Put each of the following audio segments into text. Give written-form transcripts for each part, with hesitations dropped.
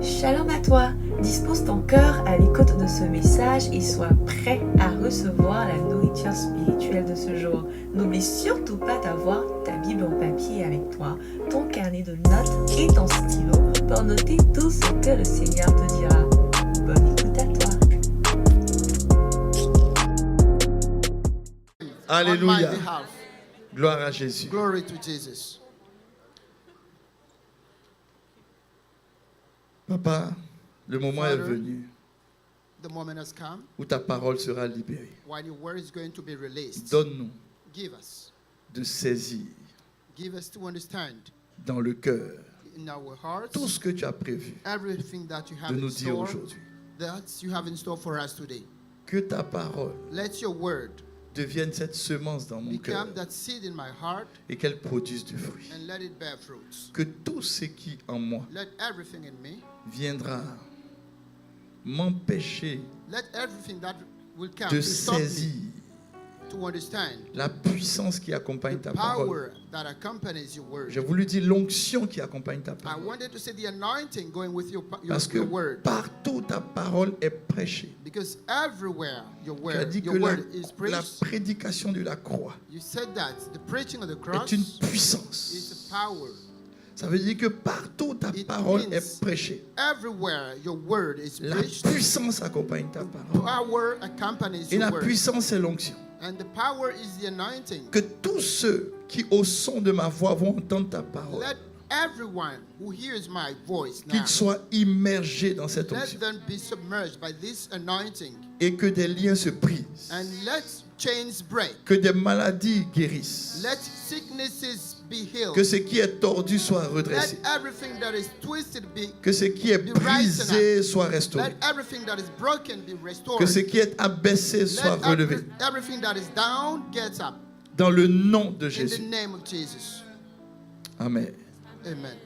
Shalom à toi, dispose ton cœur à l'écoute de ce message et sois prêt à recevoir la nourriture spirituelle de ce jour. N'oublie surtout pas d'avoir ta Bible en papier avec toi, ton carnet de notes et ton stylo pour noter tout ce que le Seigneur te dira. Bonne écoute à toi. Alléluia. Gloire à Jésus. Glory to Jesus. Papa, le moment est Father, venu The moment has come où ta parole sera libérée. when your word is going to be released. Donne-nous Give us. de saisir Give us to understand dans le cœur in our hearts tout ce que tu as prévu everything that you have de in nous dire store, aujourd'hui. that you have in store for us today. Que ta parole Let your word devienne cette semence dans mon cœur become that seed in my heart et qu'elle produise du fruit. and let it bear fruits. Que tout ce qui en moi Let everything in me, viendra m'empêcher let everything that will come de to stop saisir me to understand la puissance qui accompagne the ta parole. power that accompanies your word. J'ai voulu dire l'onction qui accompagne ta I parole. wanted to say the anointing going with Parce que your word. partout ta parole est prêchée. Because everywhere your Tu as dit que word is la preached, prédication de la croix you said that the preaching of the est cross une is puissance. a power. Ça veut dire que partout ta It parole means est prêchée. Everywhere your word is La preached, puissance accompagne ta parole. power accompanies Et your la word. puissance, c'est l'onction. And the power is the anointing. Que tous ceux qui, au son de ma voix, vont entendre ta parole, Let everyone who hears my voice now, qu'ils soient immergés dans cette let onction. them be submerged by this anointing. Et que des liens se brisent. And let chains break. Que des maladies guérissent. Let sicknesses be healed. Que ce qui est tordu soit Let redressé. everything that is twisted be Que ce qui est brisé soit restauré. Let everything that is broken be restored. Que ce qui est abaissé soit Let relevé. everything that is down gets up. Dans le nom de In the Jésus. name of Jesus. Amen. Amen.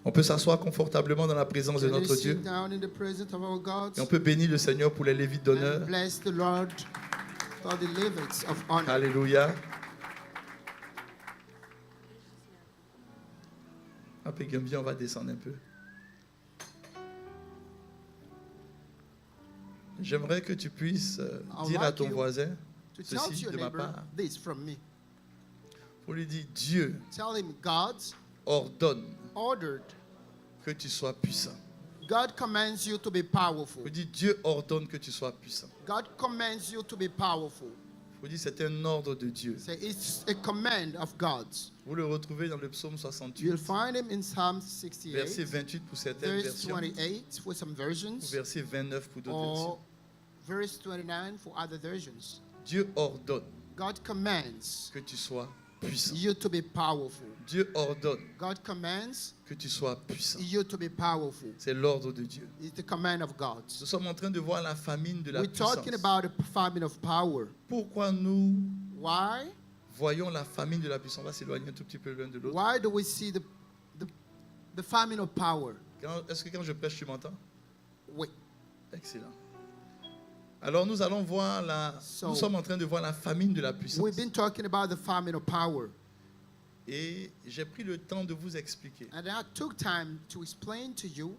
On peut s'asseoir confortablement dans la présence de Can we notre sit Dieu. down in the presence of our God Et on peut bénir le Seigneur pour les Lévites d'honneur. and bless the Lord for the Levites of honor. Alléluia. Après Gambia, on va descendre un peu. J'aimerais que tu puisses dire à ton voisin To tell to ceci your de ma neighbor part. this from me. Pour lui dire, Dieu Tell him God ordonne ordered. que tu sois puissant. God commands you to be powerful. Pour dire, Dieu ordonne que tu sois puissant. God commands you to be powerful. Pour dire, c'est un ordre de Dieu. Say it's a command of God. Vous le retrouvez dans le psaume 68, You'll find him in Psalm 68, verset 28 pour certaines verse versions, 28 for some ou versions, verset 29 pour d'autres versions. or verse 29 for other versions. Dieu ordonne God commands que tu sois puissant. you to be powerful. Dieu ordonne God commands que tu sois puissant. you to be powerful. C'est l'ordre de Dieu. It's the command of God. Nous sommes en train de voir la famine de la We're puissance. talking about a famine of power. Pourquoi nous Why? voyons la famine de la puissance? On va s'éloigner un tout petit peu l'un de l'autre. Why do we see the famine of power? Est-ce que quand je prêche, tu m'entends? Wait. Excellent. Alors nous allons voir nous sommes en train de voir la famine de la puissance. We've been talking about the famine of power. Et j'ai pris le temps de vous expliquer And I took time to explain to you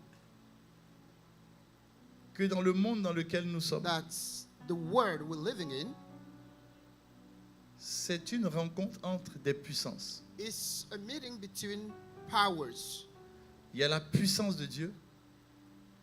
que dans le monde dans lequel nous sommes, that the world we're living in c'est une rencontre entre des puissances. is a meeting between powers. Il y a la puissance de Dieu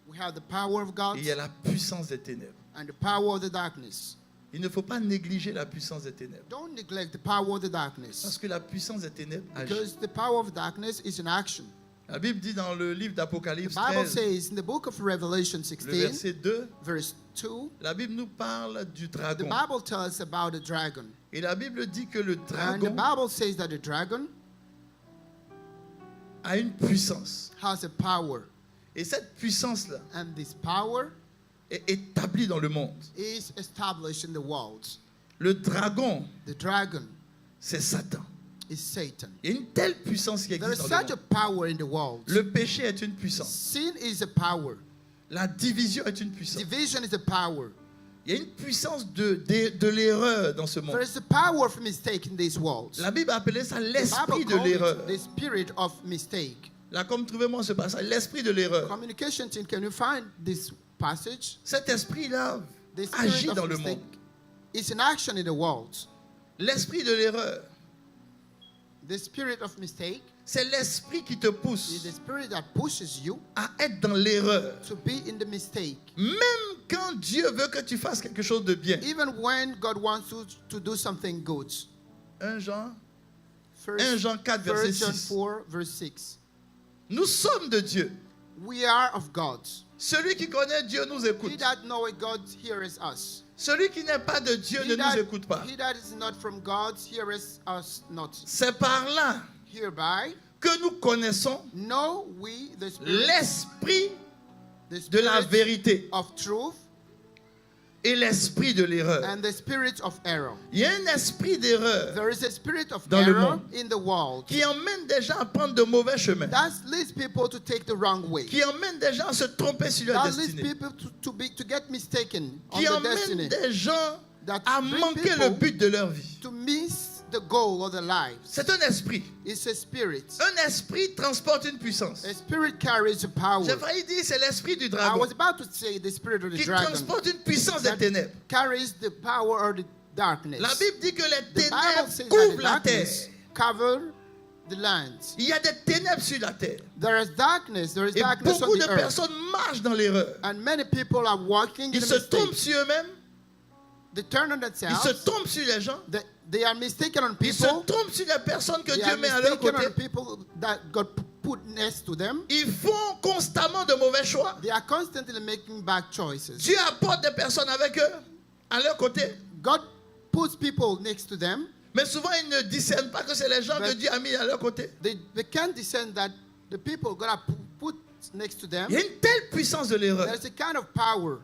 We have the power of God et il y a la puissance des ténèbres. and the power of the darkness. Il ne faut pas négliger la puissance des ténèbres. Don't neglect the power of the Parce darkness, que la puissance des ténèbres agit. because the power of darkness is in action. La Bible dit dans le livre The d'Apocalypse Bible 13, says in the book of Revelation le 16, verset 2, verse 2, la Bible nous parle du the dragon. Bible tells us about the dragon. Et la Bible dit que le And the dragon Bible says that the dragon a une puissance. has a power. Et cette puissance-là And this power est établie dans le monde. is established in the world. Le dragon, The dragon c'est Satan. is Satan. Il y a une telle puissance qui There is existe dans le such a monde. power in the world. Le péché est une puissance. Sin is a power. La division est une puissance. Division is a power. Il y a une puissance de l'erreur dans ce monde. There is a power of mistake in this world. La Bible appelait ça The l'esprit Bible de calls l'erreur. it the spirit of mistake. Là, comme trouvez-moi ce passage, l'esprit de l'erreur. Communication team, can you find this passage? Cet esprit-là The agit spirit dans of le mistake monde. is in action in the world. L'esprit de l'erreur, The spirit of mistake c'est l'esprit qui te is pousse the spirit that pushes you à être dans l'erreur. to be in the mistake. Même quand Dieu veut que tu fasses quelque chose de bien. Even when God wants you to do something good. 1 Jean, First, 1 Jean 4, verset 1 John 6. 4, verse 6. Nous sommes de Dieu. We are of God. Celui qui connaît Dieu nous He écoute. that knoweth God heareth us. Celui qui n'est pas de Dieu ne nous écoute pas. He that is not from God heareth us not. C'est par là Hereby que nous connaissons know we the l'esprit the de la spirit vérité of truth et l'esprit de l'erreur. and the spirit of error. Il y a un esprit d'erreur There is a spirit of Dans le error monde. in the world qui emmène des gens à prendre de mauvais chemins, that leads people to take the wrong way. qui emmène des gens à se tromper sur leur That leads destinée, people to get mistaken on qui the emmène destiny. des gens That à bring manquer people le but de leur vie. to miss the goal of their lives. C'est un esprit. It's a spirit. Un esprit transporte une puissance. A spirit carries a power. J'ai failli dire c'est l'esprit du I dragon was about to say the spirit of the qui dragon transporte une puissance des that ténèbres. carries the power of the darkness. La Bible dit que les The Bible ténèbres says that couvrent the la terre. darkness cover the land. Il y a des ténèbres sur la terre. There is darkness Et on beaucoup de the earth. personnes marchent dans l'erreur. And many people are walking in Ils the se trompent mistake. sur eux-mêmes. They turn on Ils themselves. se trompent sur les gens. They are mistaken on Ils se people. trompent sur les personnes que They Dieu are met à leur mistaken côté. on people that God put next to them. Ils font constamment de mauvais choix. They are constantly making bad choices. Dieu apporte des personnes avec eux, à leur côté. God puts people next to them. Mais souvent, ils ne discernent pas que c'est les gens que But- Dieu a mis à leur côté. They can't discern that the people God have put next to them. Il y a une telle puissance de l'erreur. There's a kind of power.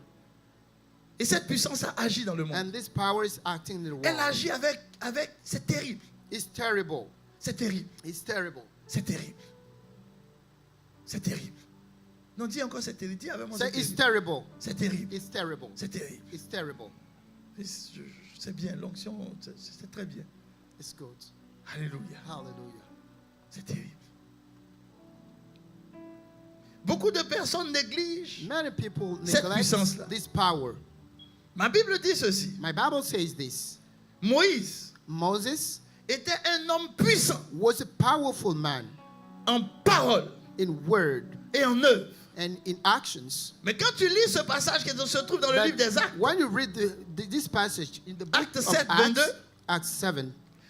Et cette puissance a agi dans le monde. And this power is acting in the world. Elle agit avec, c'est terrible. It's terrible. C'est terrible. It's terrible. C'est terrible. C'est terrible. Non, dis encore c'est terrible. Dis avec moi Say c'est it's terrible. terrible. C'est terrible. It's terrible. C'est terrible. It's terrible. C'est bien, l'onction, c'est très bien. It's good. Alléluia. Hallelujah. C'est terrible. Beaucoup de personnes négligent. Many people Cette neglect puissance-là. this power. Ma Bible dit ceci. My Bible says this. Moïse Moses était un homme puissant was a powerful man en parole in word et en œuvre. and in actions. Mais quand tu lis ce passage qui se trouve dans le But livre des Actes, when you read this passage in the book Acte of 7, Acts, 22, Acts 7,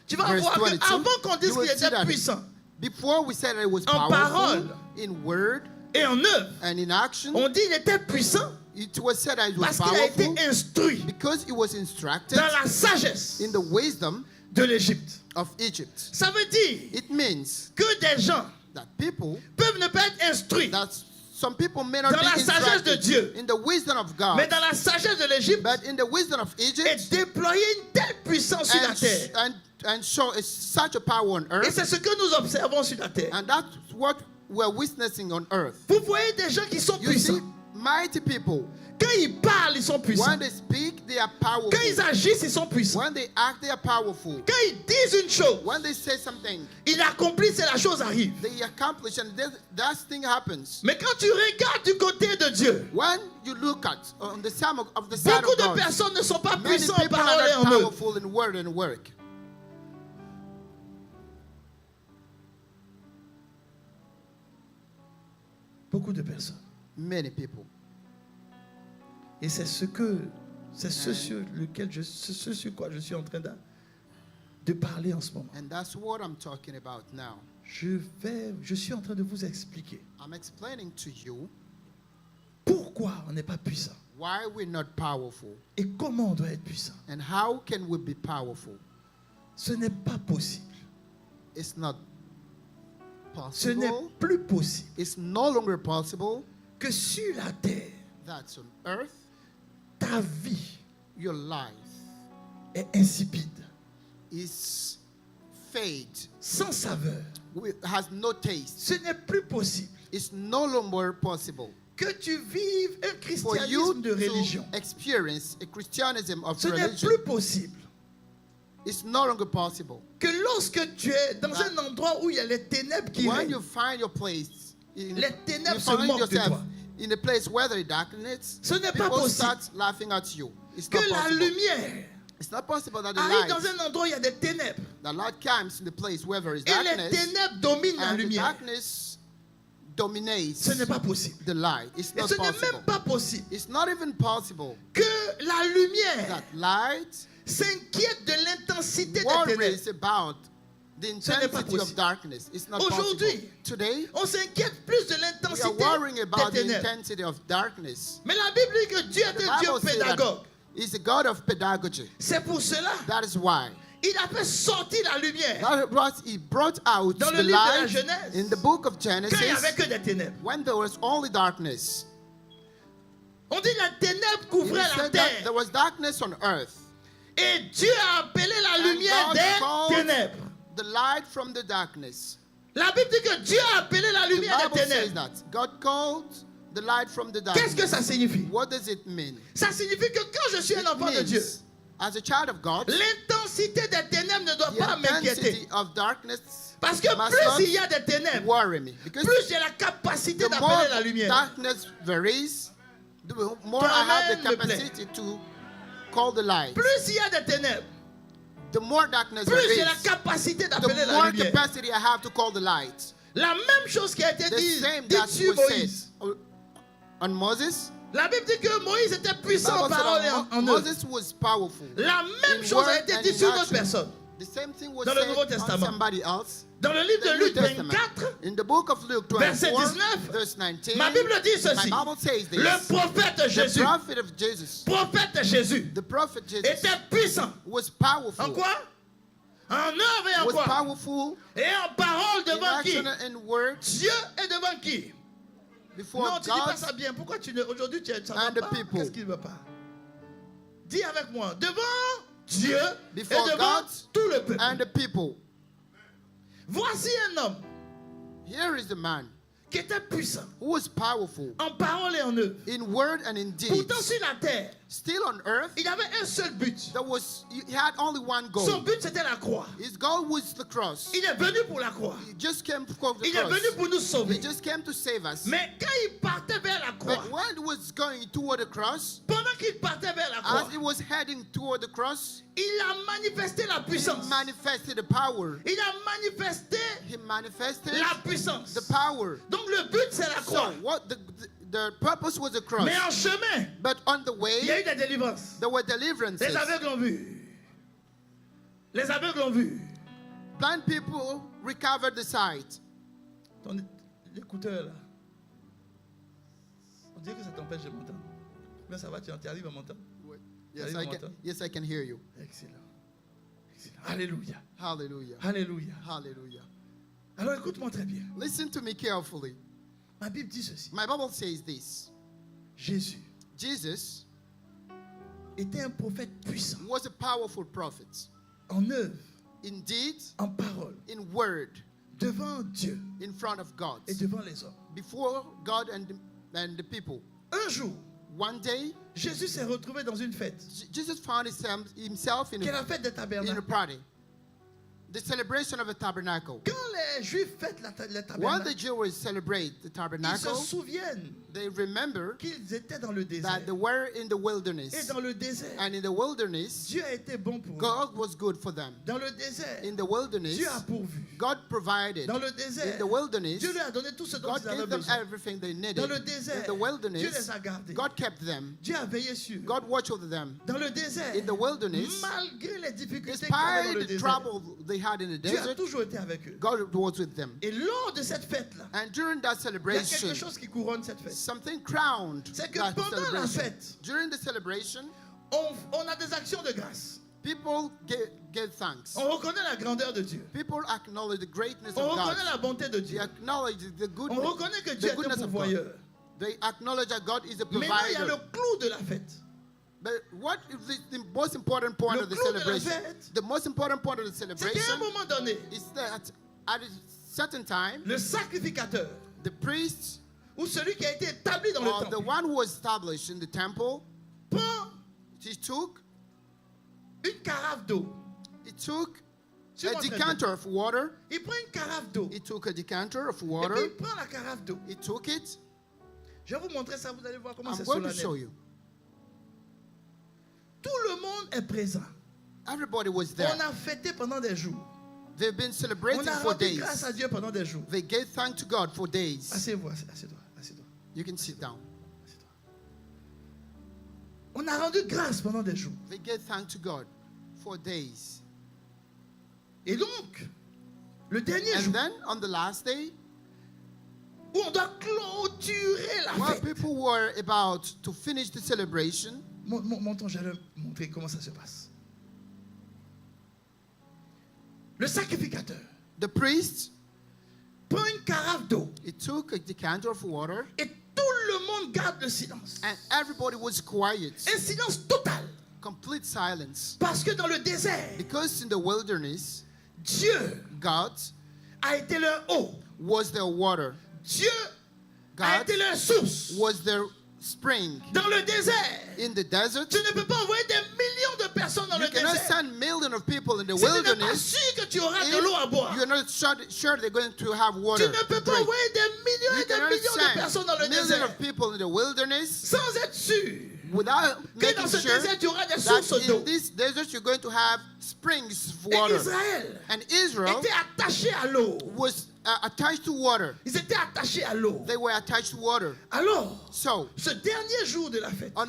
tu vas verse voir 22, qu'avant qu'on dise you will qu'il see était that puissant before we said that it was En powerful parole. in word et en œuvre, and in action, on dit qu'il était puissant it was said that it was parce qu'il a été powerful instruit because it was instructed dans la sagesse in the wisdom de l'Égypte. of Egypt. Ça veut dire It means que des gens that people, peuvent ne pas être instruits, that some people may not Dans be la sagesse de instructed Dieu. in the wisdom of God, mais dans la sagesse de l'Égypte, but in the wisdom of et Egypt, déployer une telle puissance sur la terre. and show it's such a power on Et earth, c'est ce que nous observons sur la terre. and that's what we're witnessing on earth. Vous voyez des gens qui sont You see, puissants. mighty people, Quand ils parlent, ils sont puissants. when they speak, they are powerful. Quand ils agissent, ils sont puissants. When they act, they are powerful. Quand ils disent une chose, When they say something, ils accomplissent et la chose arrive. they accomplish, and that thing happens. Mais quand tu regardes du côté de Dieu, When you look at on the side of the side beaucoup of de God, personnes ne sont pas many puissants en people are parole et not en œuvre. powerful in word and work. Beaucoup de personnes. Many people. Et c'est ce sur lequel ce sur quoi je suis en train de parler en ce moment. And that's what I'm talking about now. Je suis en train de vous expliquer I'm explaining to you pourquoi on n'est pas puissant why we're not powerful et comment on doit être puissant. and how can we be powerful. Ce n'est pas possible. It's not Ce n'est possible. plus possible It's no longer possible que sur la terre, that on earth ta vie your life est insipide, is fade, sans saveur. has no taste. Ce n'est plus possible It's no longer possible que tu vives un for you christianisme de religion. to experience a Christianism of Ce n'est religion. plus possible It's no longer possible. que lorsque tu es dans un endroit où il y a les ténèbres qui When règnent, you find your place les ténèbres you se find moquent de yourself toi. in a place where there is darkness, Ce n'est pas people possible start laughing at you. It's que not la possible. lumière It's not possible that the arrive dans light, un endroit où il y a des ténèbres the light comes in the place where there is et les darkness, ténèbres dominent la and the lumière. darkness dominates Ce n'est pas possible. the light. It's Et not ce n'est possible. même pas possible It's not even possible que la lumière that light s'inquiète de l'intensité des ténèbres. worries about the Ce n'est pas intensity of possible. darkness. It's not possible. Aujourd'hui, Today, on s'inquiète plus de we are l'intensité worrying about des the ténèbres. intensity of darkness. Mais la Bible dit que Dieu est The un Dieu Bible says that pédagogue. He's a God of pedagogy. C'est pour cela That is why. il a fait sortir la lumière He brought out dans le the livre de la light Genèse in the book of quand il n'y Genesis avait que des ténèbres. when there was only darkness. On dit la ténèbre He couvrait la said that there terre was darkness on earth. et Dieu a appelé la And lumière God des called ténèbres. the light from the darkness. La Bible dit que Dieu a appelé la The lumière Bible des says ténèbres. that. God called the light from the Qu'est-ce que darkness. ça signifie? What does it mean? Ça signifie que quand je suis un It enfant de Dieu, means, as a child of God, l'intensité des ténèbres ne doit the pas m'inquiéter. intensity of darkness Parce que must plus not il y a des ténèbres, worry me. Because plus j'ai la capacité the more d'appeler la lumière. darkness varies, the more Ton I have the amen me plaît. capacity to call the light. Plus il y a des ténèbres, The more darkness plus there j'ai la is, capacité the d'appeler la more lumière. capacity I have to call the light. La même chose qui a été The dit same dit that sur was Moïse. said on Moses. La Bible dit que Moïse était The puissant en Bible said parole et that en œuvre. Moses was powerful. La même in chose a word été and dit in sur d'autres action. personnes. The same thing was Dans le said Nouveau on Testament. somebody else. Dans le livre The de New Luc Testament. 24, In the book of Luke verset 24, 19, verse 19, ma Bible dit my ceci. Bible says this. Le prophète The Jésus, prophet of Jesus, prophète Jésus, the prophet Jesus était puissant. was En powerful. quoi? En œuvre et en Was quoi? powerful Et en parole in devant qui? action and words Dieu est devant qui? before Non, tu dis pas God ça bien. Pourquoi tu ne aujourd'hui tu ça va and the pas? people. Qu'est-ce qui ne va pas? Dis avec moi. Devant Dieu Before et devant God tout le peuple. and the people. Voici un homme Here is the man qui était puissant who was powerful en parole et en œuvre. in word and in deeds. Pourtant sur la terre, Still on earth, il avait un seul but. he had only one goal. Son but c'était la croix. His goal was the cross. Il est venu pour la croix. He just came for the Il est cross. venu pour nous He sauver. just came to save us. Mais quand il partait vers la croix, But when he was going toward the cross, pendant qu'il partait vers la croix, as he was heading toward the cross, il a manifesté la he puissance. manifested the power. Il a manifesté He manifested la puissance. the power. Donc le but c'est la So croix. what the purpose was the cross. Mais en chemin, But on the il y a way, eu des délivrances. there were deliverances. Les aveugles ont vu. Les aveugles ont vu. Blind people recovered the sight. Ton écouteur là. On dirait que ça t'empêche de m'entendre. Mais ça va, tu arrives à m'entendre. Yes, yes, I can hear you. Excellent. Excellent. Alléluia. Hallelujah. Alléluia. Hallelujah. Alors écoute-moi très bien. Listen to me carefully. Ma Bible dit ceci. My Bible says this. Jésus Jesus était un prophète puissant was a powerful prophet. en œuvre, In deed, en parole, in word, devant Dieu in front of God. et devant les hommes. Before God and the people. Un jour, One day, Jésus s'est retrouvé dans une fête. Jesus found himself in Quelle est la fête des a tabernacles? party. The celebration of a tabernacle. Quand les Juifs fêtent le When the tabernacle, Jews celebrate the ils se tabernacle, souviennent they remember qu'ils étaient dans le désert. that they were in the Et wilderness. dans le désert, And in the wilderness, Dieu a été bon pour eux. God was good for them. Dans le désert, In the wilderness, Dieu a pourvu. God provided. Dans le In désert, the wilderness, Dieu leur a donné tout ce dont God ils avaient gave them besoin. everything they Dans needed. le désert, In the Dieu wilderness, les a gardés. God kept them. Dieu a veillé sur eux. God watched over them. Dans le désert, In the wilderness, malgré les difficultés qu'il y avait dans despite le the désert, trouble they had in the Dieu a desert, toujours été avec eux. God was with them. Et lors de cette fête-là, And during that il y a celebration, quelque chose qui couronne cette fête. something crowned C'est que that pendant la celebration. fête, During the celebration, on a des actions de grâce. people gave thanks. On reconnaît la grandeur de Dieu. People acknowledge the greatness On of God. reconnaît la bonté de They Dieu. acknowledge the On reconnaît que Dieu est un goodness of God. pourvoyeur. They acknowledge that God is a Maintenant, il y a le provider. clou de la fête. But what is the most important point Le of the clou de la celebration? fête, The most important point of the c'est qu'à un celebration moment donné, is that at a certain time, le sacrificateur the priest ou celui qui a été établi dans le or the temple one who was established in the temple, prend he took une carafe d'eau he took Suis-moi a très bien. decanter of water. Il prend une carafe d'eau. He took a decanter of Et puis water. il prend la carafe d'eau. He took it. Je vais vous montrer ça, vous allez voir comment I'm c'est going to show solennel. you. Tout le monde est présent. Everybody was On there. a fêté pendant des jours. They've been On celebrating a for rendu grâce days. à Dieu pendant des jours. They gave thanks to God for days. Assieds-toi, assieds-toi, assieds-toi, You can sit down. assieds-toi. On a rendu grâce pendant des jours. They gave thanks to God for days. Et donc, le dernier And jour, then on the last day, où on doit clôturer la while fête. people were about to finish the celebration, Montons, j'allais montrer comment ça se passe. Le sacrificateur the priest, prend une carafe d'eau he took a decanter of water, et tout le monde garde le silence. and everybody was quiet. Un silence total. Complete silence. Parce que dans le désert, Because in the wilderness, Dieu God a été leur eau. was their water. Dieu a God été leur source. was their spring. Dans le désert, In the desert, tu ne peux pas envoyer des millions de personnes dans you le cannot désert. send millions of people in the Si tu n'es pas wilderness sûr que tu auras de l'eau à boire, if you're not sure they're going to have tu water ne peux to pas drink. envoyer des millions You et des cannot millions de personnes dans le send millions désert of people in the wilderness sans être sûr without que dans making ce sure désert tu auras des that sources d'eau. in this desert you're going to have springs of Et water. Israël And Israel était attaché à l'eau. was attached to water. Ils étaient attachés à l'eau. They were attached to water. Alors, So ce dernier jour de la fête, on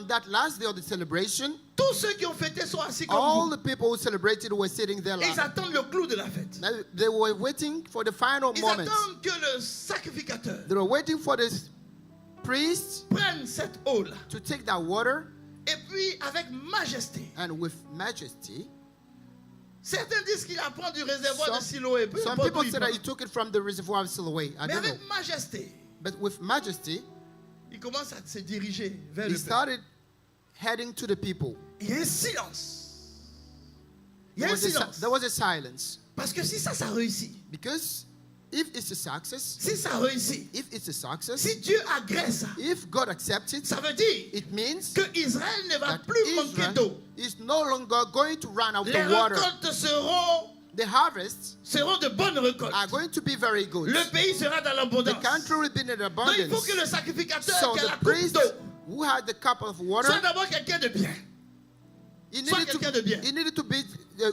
that last day of the celebration, tous ceux qui ont fêté sont assis comme all vous. the people who celebrated were sitting there. Et ils attendent le clou de la fête. They were waiting for the final Ils moment. attendent que le sacrificateur They were waiting for the priest prenne cette eau-là. to take that water Et puis, avec majesté. and with majesty. Certains disent qu'il apprend du réservoir de Siloé. Peu Some importe people où il say that prend. he took it from the reservoir of Siloé. I Mais don't know. avec majesté, But with majesty, il commence à se diriger vers he le peuple. started heading to the people. Il y a un silence. Il y a There un was, silence. there was a silence. Parce que si ça réussit, Because if it's a success, si ça réussit, if it's a success, si Dieu agrée ça, if God accepts it, ça veut dire it means que Israël ne va that plus manquer Israel d'eau. is no longer going to run out Les of water. récoltes The harvests seront de bonnes récoltes. are going to be very good. Le pays sera dans The l'abondance. country will be in Donc il abundance. faut que le sacrificateur So qui a the la coupe priest d'eau who had the cup of water, soit d'abord quelqu'un de bien. he Soit needed quelqu'un de bien. to be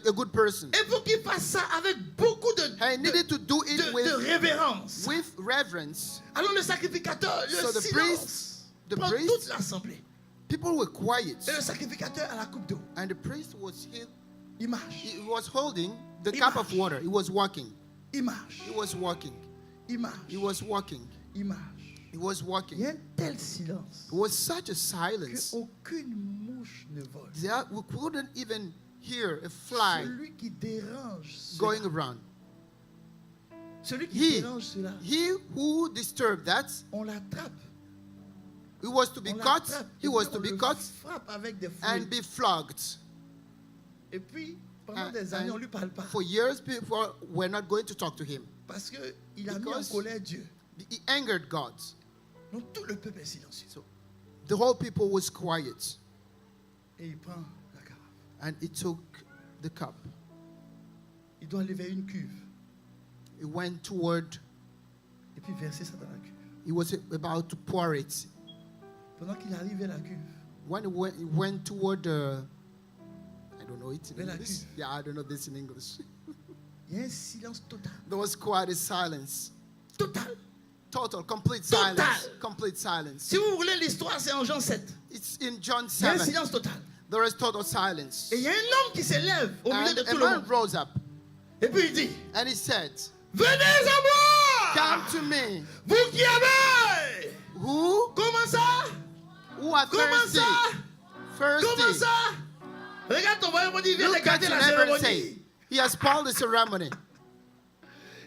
a good person. Et pour qu'il fasse ça avec beaucoup He needed to do it de with révérence. reverence. Alors le sacrificateur, le So the silence, the prend priest- toute l'assemblée. People were quiet, Et le sacrificateur a la coupe d'eau. and the priest was Il marche. he was holding the He cup of marche. water. He was walking. Il marche. He was walking. Il marche. He was walking. Il marche. He was Il y walking. a un tel silence It was such a silence. qu'aucune mouche ne vole. We couldn't even hear a fly Celui qui dérange cela, going around. celui qui He, dérange cela, he who disturbed that, on l'attrape. he was to be On caught. l'attrape. He Et was puis to on be le caught frappe avec des and fouets. be flogged. Et puis, pendant And- des années, and on ne lui parle pas. For years, people were not going to talk to him. Parce qu'il a mis en Because- colère Dieu. He angered God. Donc tout le peuple est silencieux. So the whole people was quiet, Et il prend la carafe. and he took the cup. Il doit aller vers une cuve. He went toward. Et puis verser ça dans la cuve. He was about to pour it. Pendant qu'il arrive vers la cuve, When he went toward I don't know it in Vers la English. cuve. Yeah, I don't know this in English. il y a un silence total. There was quite a silence. Total. Total, complete Total. silence. Complete silence. Si vous voulez l'histoire, c'est en Jean 7. It's in John Il y a un 7. silence total. There is total silence. Et il y a un homme qui s'élève au milieu And de a tout le man monde. rose up Et puis il dit, and he said, venez à moi, "Come to me, vous qui avez. who Comment ça? are Comment thirsty, ça? Comment thirsty." ça? Regarde ton voyant, il vient Look at regarder you, la never say. cérémonie. He has spoiled the ceremony.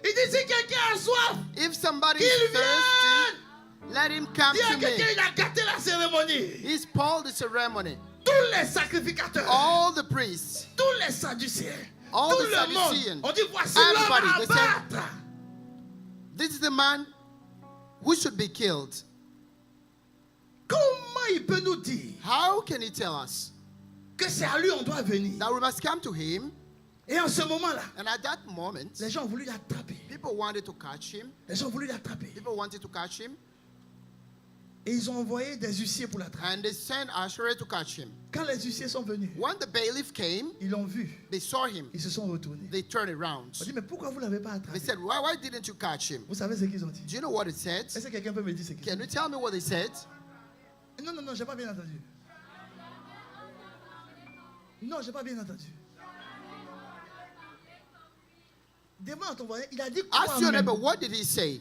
Il dit, si quelqu'un a soif, If somebody qu'il is vienne. thirsty, let him come Dis à to quelqu'un, me. il a gâté la cérémonie. He spoiled the ceremony. Tous les sacrificateurs, All the priests, tous les sadducéens, all tout the le monde, Sadduceans, on dit, voici l'homme everybody, à they say- battre. this is the man who should be killed. Comment il peut nous dire How can he tell us que c'est à lui on doit venir? that we must come to him Et en ce moment-là, And at that moment, les gens ont voulu l'attraper. people wanted to catch him. Les gens ont voulu l'attraper. People wanted to catch him. Et ils ont envoyé des huissiers pour l'attraper. And they sent usher to catch him. Quand les huissiers sont venus, When the bailiff came, ils l'ont vu. they saw him. Ils se sont retournés. They turned around. On dit, mais pourquoi vous ne l'avez pas They attrapé? said, why didn't you catch him? Vous savez ce qu'ils ont dit? Do you know what it said? Est-ce que quelqu'un peut me dire ce qu'ils ont Can you dit? tell me what they said? Non, non, non, j'ai pas bien entendu. Non, j'ai pas bien entendu. Demande à ton voisin, il a dit quoi Ask your même? neighbor, what did he say?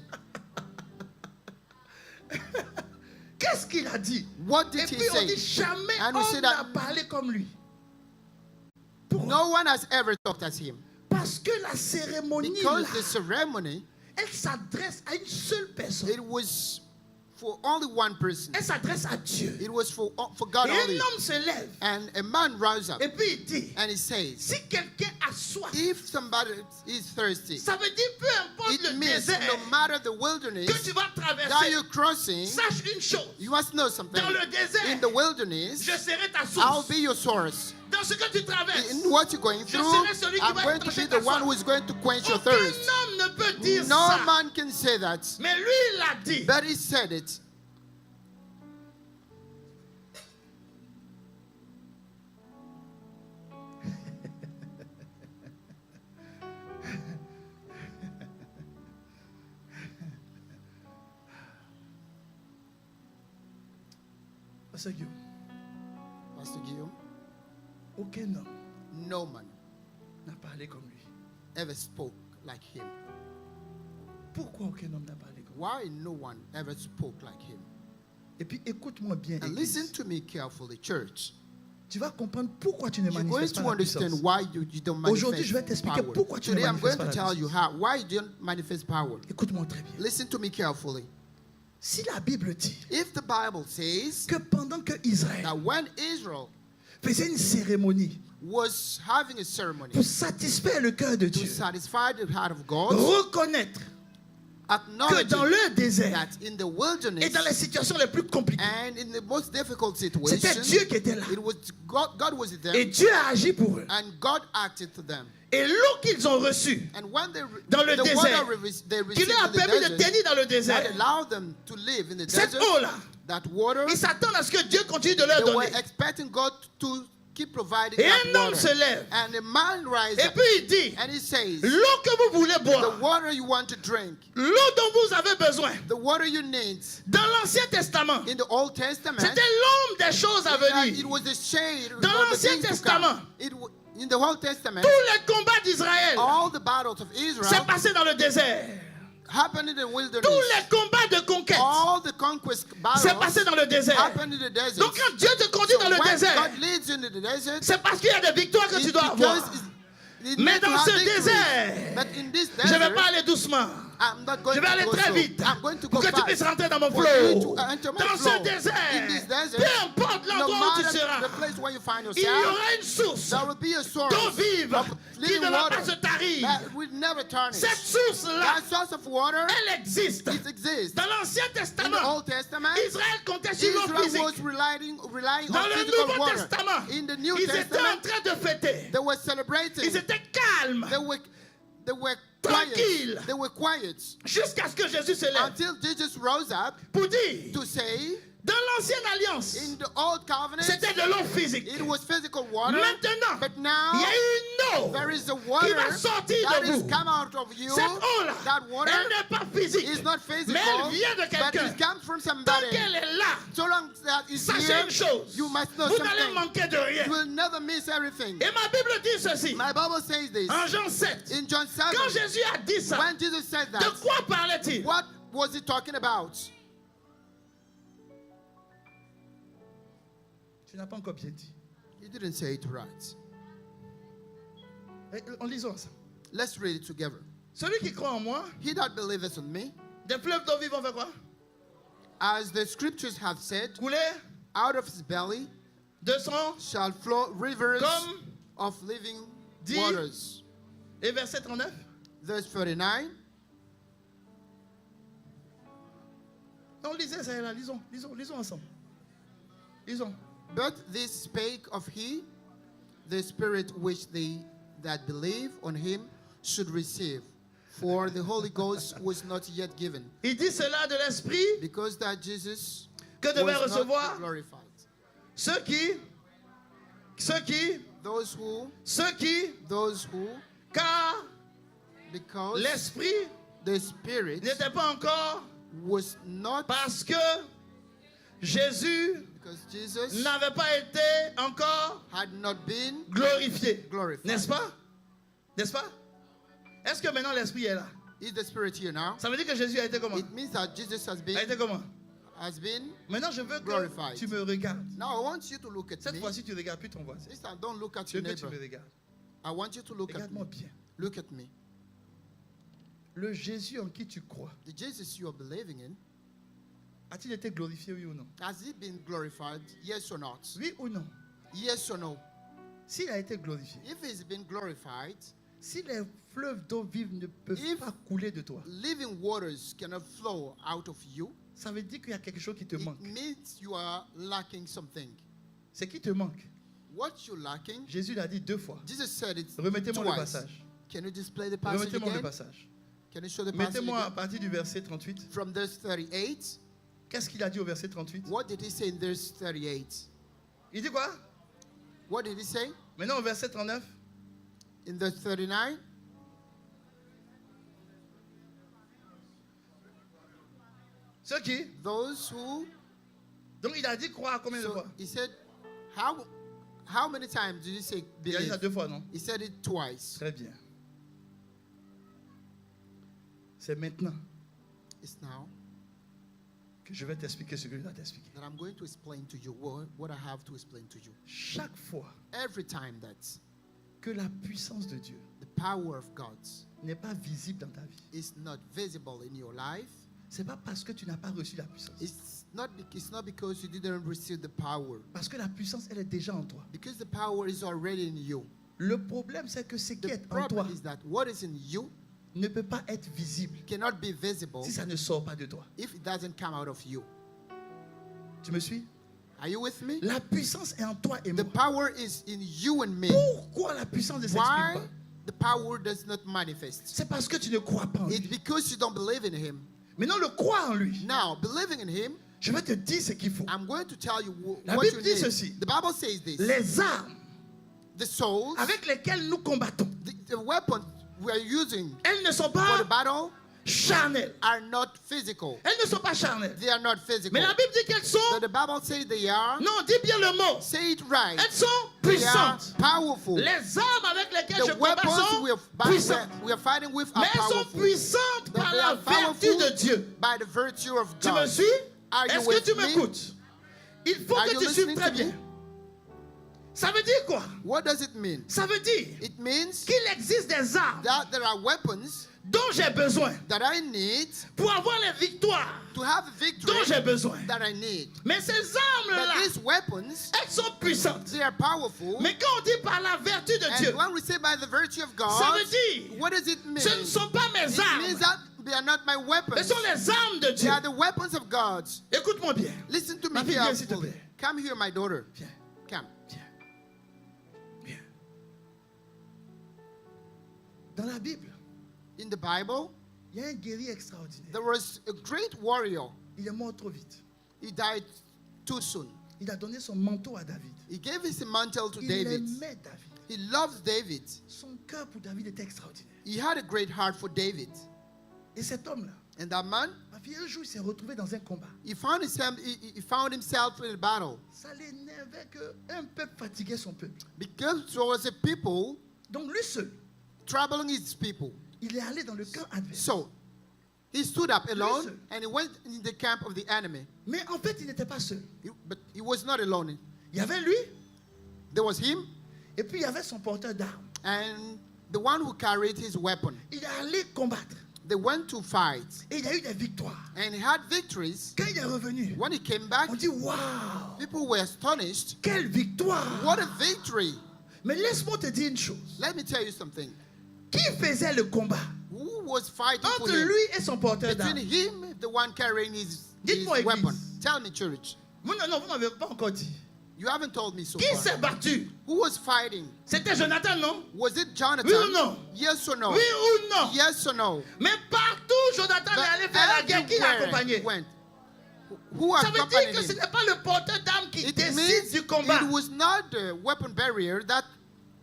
Qu'est-ce qu'il a dit? What Et did he puis on dit, say? jamais And we homme say n'a that parlé comme lui. Pourquoi? no one has ever talked as him. Parce que la cérémonie, Because là, the ceremony, elle s'adresse à une seule personne. it was for only one person. Elle s'adresse à Dieu. It was for God Et un only. homme se lève. And a man rose up Et puis il dit, and he says, si quelqu'un a soif, if somebody is thirsty, ça veut dire peu importe it le means désert no matter the que wilderness tu vas that traverser, you're crossing, sache une chose. you must know something. Dans le désert, In the wilderness, je serai ta I'll source. be your source. Dans ce que tu traverses, In what you're going Je through, serai celui qui I'm va going to quencher be ta the one soif. who is going to quench your aucun thirst. homme ne peut dire No ça. man can say that, Mais lui, il l'a dit. but he said it. Pasteur Guillaume, Pastor Guillaume, aucun homme no man n'a parlé comme lui. ever spoke like him. Pourquoi aucun homme n'a parlé comme lui? Why no one ever spoke like him? Et puis écoute-moi bien, And Église. listen to me carefully, church. Tu vas comprendre pourquoi tu ne You're going manifestes to pas la understand puissance. why you don't Aujourd'hui, je vais manifest t'expliquer power. pourquoi tu ne Today I'm going manifestes pas to la tell you how, why you don't manifest power. Écoute-moi très bien. Listen to me carefully. Si la Bible dit If the Bible says que pendant que Israël that when Israel faisait une cérémonie was having a ceremony pour satisfaire le cœur de to Dieu, satisfy the heart of God, reconnaître que acknowledging dans le désert that in the et wilderness dans les situations les plus compliquées, and in the most difficult c'était situations, Dieu qui était là. it was God was with Et them, Dieu a agi pour eux. and God acted to them. Et l'eau qu'ils ont reçue, And when dans le the désert, water they qui received leur a in the permis de desert, tenir dans le that désert, allowed them to live in the cette desert, eau-là, that water, ils s'attendent à ce que Dieu continue de leur they were donner. expecting God to keep providing Et that un homme water. se lève. And a man rises Et up puis il dit, and he says, l'eau que vous voulez the boire, water you want to drink, l'eau dont vous avez besoin, the water you need, dans l'Ancien Testament, in the Old Testament, c'était l'ombre des choses à it venir. was the shade Dans of the l'Ancien things to Testament, come. In the Old Testament, Tous les combats d'Israël all the battles of s'est Israel passé dans le désert. happened in the wilderness. Tous les combats de conquête All the conquest s'est passé battles dans le désert. happened in the desert. Donc quand Dieu te conduit So dans le when désert, God leads you into the desert, c'est parce qu'il y a des victoires que it's tu dois avoir. because it Mais meant to dans have ce victories. désert, But in this je ne vais desert, pas aller doucement. I'm not going Je vais aller to go très slow. vite I'm going to pour go que tu fast. puisses rentrer dans mon For you flow. to enter my Dans flow. ce désert, In this desert, peu importe no l'endroit où tu matter seras, the place where you find il y yourself, aura une source there will be a source d'eau vive of qui living ne va water pas se tarir. that will never tarnish. Cette source-là, That source of water, elle existe. it exists. Dans l'Ancien In the Testament, Old Testament, Israël comptait sur l'eau Israel physique. was relying Dans on le physical Nouveau water. Testament, In the New ils étaient en Testament, train de fêter. they were celebrating. Ils étaient calmes They were Tranquille. quiet. They were quiet jusqu'à ce que Jésus se lève until Jesus rose up pour dire, to say, dans l'Ancienne Alliance, in the Old Covenant, c'était de l'eau physique. it was physical water. Maintenant, But il y now, a une eau there is a qui water va sortir that de is vous. come out of you. Cette eau-là, That water elle n'est pas physique, is not physical, mais elle vient de but quelqu'un. it comes from Tant somebody. qu'elle est là, So long as that is sachez here, une chose, you must know vous n'allez something. manquer de rien. You will never miss everything. Et ma Bible dit ceci, My Bible says this. en Jean 7, In John 7, quand Jésus a dit ça, when Jesus said de that, quoi parlait-il? what was he talking about? Tu n'as pas encore bien dit. He didn't say it right. En lisant ensemble. Let's read it together. Celui qui croit en moi, He that believeth on me, des fleuves d'eau vive vont faire quoi? as the scriptures have said, Couler out of his belly de sang. shall flow rivers Comme of living dit- waters. Et verset 39. Verse 39. Non, lisez ça là, lisons ensemble. Lisons. But this spake of he, the spirit which they that believe on him should receive, for the Holy Ghost was not yet given, Il dit cela de l'Esprit because that Jesus que devait was recevoir not glorified. ceux qui, Those who, car because l'Esprit the Spirit n'était pas encore, was not, parce que Jésus because Jesus n'avait pas été encore had not been glorifié. glorified. N'est-ce pas? N'est-ce pas? Est-ce que maintenant l'Esprit est là? Is the Spirit here now? Ça veut dire que Jésus a été comment? It means that Jesus A été comment? been. Maintenant, je veux que Glorified. tu me regardes. Now I want you to look at Cette me. fois-ci, tu ne regardes plus ton voisin. This time, don't look at Je your veux que tu neighbor. me regardes. I want you to look at Regarde-moi me. bien. Look at me. Le Jésus en qui tu crois, The Jesus you are believing in, a-t-il été glorifié, oui ou non? has he been glorified? Yes or not? Oui ou non? Yes or no? S'il a été glorifié, If he's been glorified, si les fleuves d'eau vive ne peuvent If- pas couler de toi, living waters cannot flow out of you. ça veut dire qu'il y a quelque chose qui te It manque. means you are lacking something. C'est qui te manque? What you're lacking, Jésus l'a dit 2 fois. Jesus said it Remettez-moi le twice. passage. Can you display the passage Remettez-moi le again? passage. Can you show the passage Mettez-moi à again? partir du verset 38. From verse 38. Qu'est-ce qu'il a dit au verset 38? What did he say in verse 38? Il dit quoi? What did he say? Maintenant au verset 39. In verse 39? Ceux qui? Those who. Donc il a dit croire combien de So fois? he said, how many times did he say Il a dit ça believe? 2 fois, non? He said it twice. Très bien. C'est maintenant It's now que je vais t'expliquer ce que je dois t'expliquer. that I'm going to explain to you what I have to explain to you. Chaque fois Every time that que la puissance de Dieu the power of God n'est pas visible dans ta vie, is not visible in your life, c'est pas parce que tu n'as pas reçu la puissance. it's not because you didn't receive the power. Parce que la puissance, elle est déjà en toi. Because the power is already in you. Le problème, c'est que ce qui The est en toi problem is that what is in you ne peut pas être visible cannot be visible si ça ne sort pas de toi. if it doesn't come out of you. Tu me suis? Are you with me? La puissance est en toi et The moi. power is in you and me. Pourquoi la puissance ne s'exprime Why pas? the power does not manifest? C'est parce que tu ne crois pas en It's lui. because you don't believe in him. Maintenant, le croire en lui, Now, believing in him, je vais te dire ce qu'il faut. I'm going to tell you La what Bible you dit need. ceci. The Bible says this. Les armes The souls, avec lesquelles nous combattons, the weapons we are using elles ne sont for the pas battle charnelles. are not physical. Elles ne sont pas charnelles. They are not physical. Mais la Bible dit qu'elles So sont... the Bible says they are. Non, dis bien le mot. Say it right. Elles sont They are puissantes. powerful. Les armes avec lesquelles je The combat weapons sont puissantes. we are fighting with are Mais elles sont powerful. puissantes But par they la are vertu powerful de Dieu. by the virtue of Tu me God. suis? Are you Est-ce que with tu me? m'écoutes? Il faut Are que you tu suives listening très to bien. me? Ça veut dire quoi? What does it mean? Ça veut dire It means qu'il existe des armes that there are weapons dont j'ai besoin that I need pour avoir les victoires to have dont victory j'ai besoin. that I need. Mais ces But armes-là, these weapons, elles sont puissantes. they are powerful. Mais quand on dit par la vertu de And Dieu, when we say by the virtue of ça God, veut dire what does it mean? ce ne sont pas mes It means armes, that they are not my ce weapons. sont les armes de They Dieu. are the weapons of God. Écoute-moi bien. Listen to me Ma fille, viens, s'il te carefully. plaît. Come here, my daughter. Viens, Come. viens, viens. Dans la Bible, In the Bible, il y a un guerrier extraordinaire. there was a great warrior. Il est mort trop vite. He died too soon. Il a donné son manteau à David. He gave his mantle to Il David. aimait David. He loved David. Son cœur pour David était extraordinaire. He had a great heart for David. Et cet homme-là, And that man, ma fille, un jour, il s'est retrouvé dans un combat. he found himself in a battle Ça l'énervait qu'un peuple fatiguait son peuple. because there was a people Donc lui seul, troubling his people. il est allé dans le camp adverse. So he stood up alone Listen. and he went in the camp of the enemy. Mais en fait, il n'était pas seul. But he was not alone. Il y avait lui, There was him et puis il y avait son porteur d'armes. and the one who carried his weapon. Il est allé combattre. They went to fight Et il y a eu des victoires. and he had victories. Quand il est revenu, When he came back, on dit waouh, people were astonished. quelle victoire. What a victory! Mais laisse-moi te dire une chose. Let me tell you something. Qui faisait le combat Who was fighting for entre him? lui et son porteur Between d'armes? him, the one carrying his Dites-moi, weapon. Église. Tell me, church. Non, vous n'avez pas encore dit. You haven't told me so Qui far. s'est battu? Who was fighting? C'était Jonathan, non? Was it Jonathan? Oui ou non? Yes or no? Oui ou non? Yes or no? Mais partout, Jonathan est allé faire la guerre. Qui l'a everywhere accompagné? he went. Who Ça veut dire accompanied que ce him? n'est pas le porteur d'armes qui It décide means du combat. it was not the weapon barrier that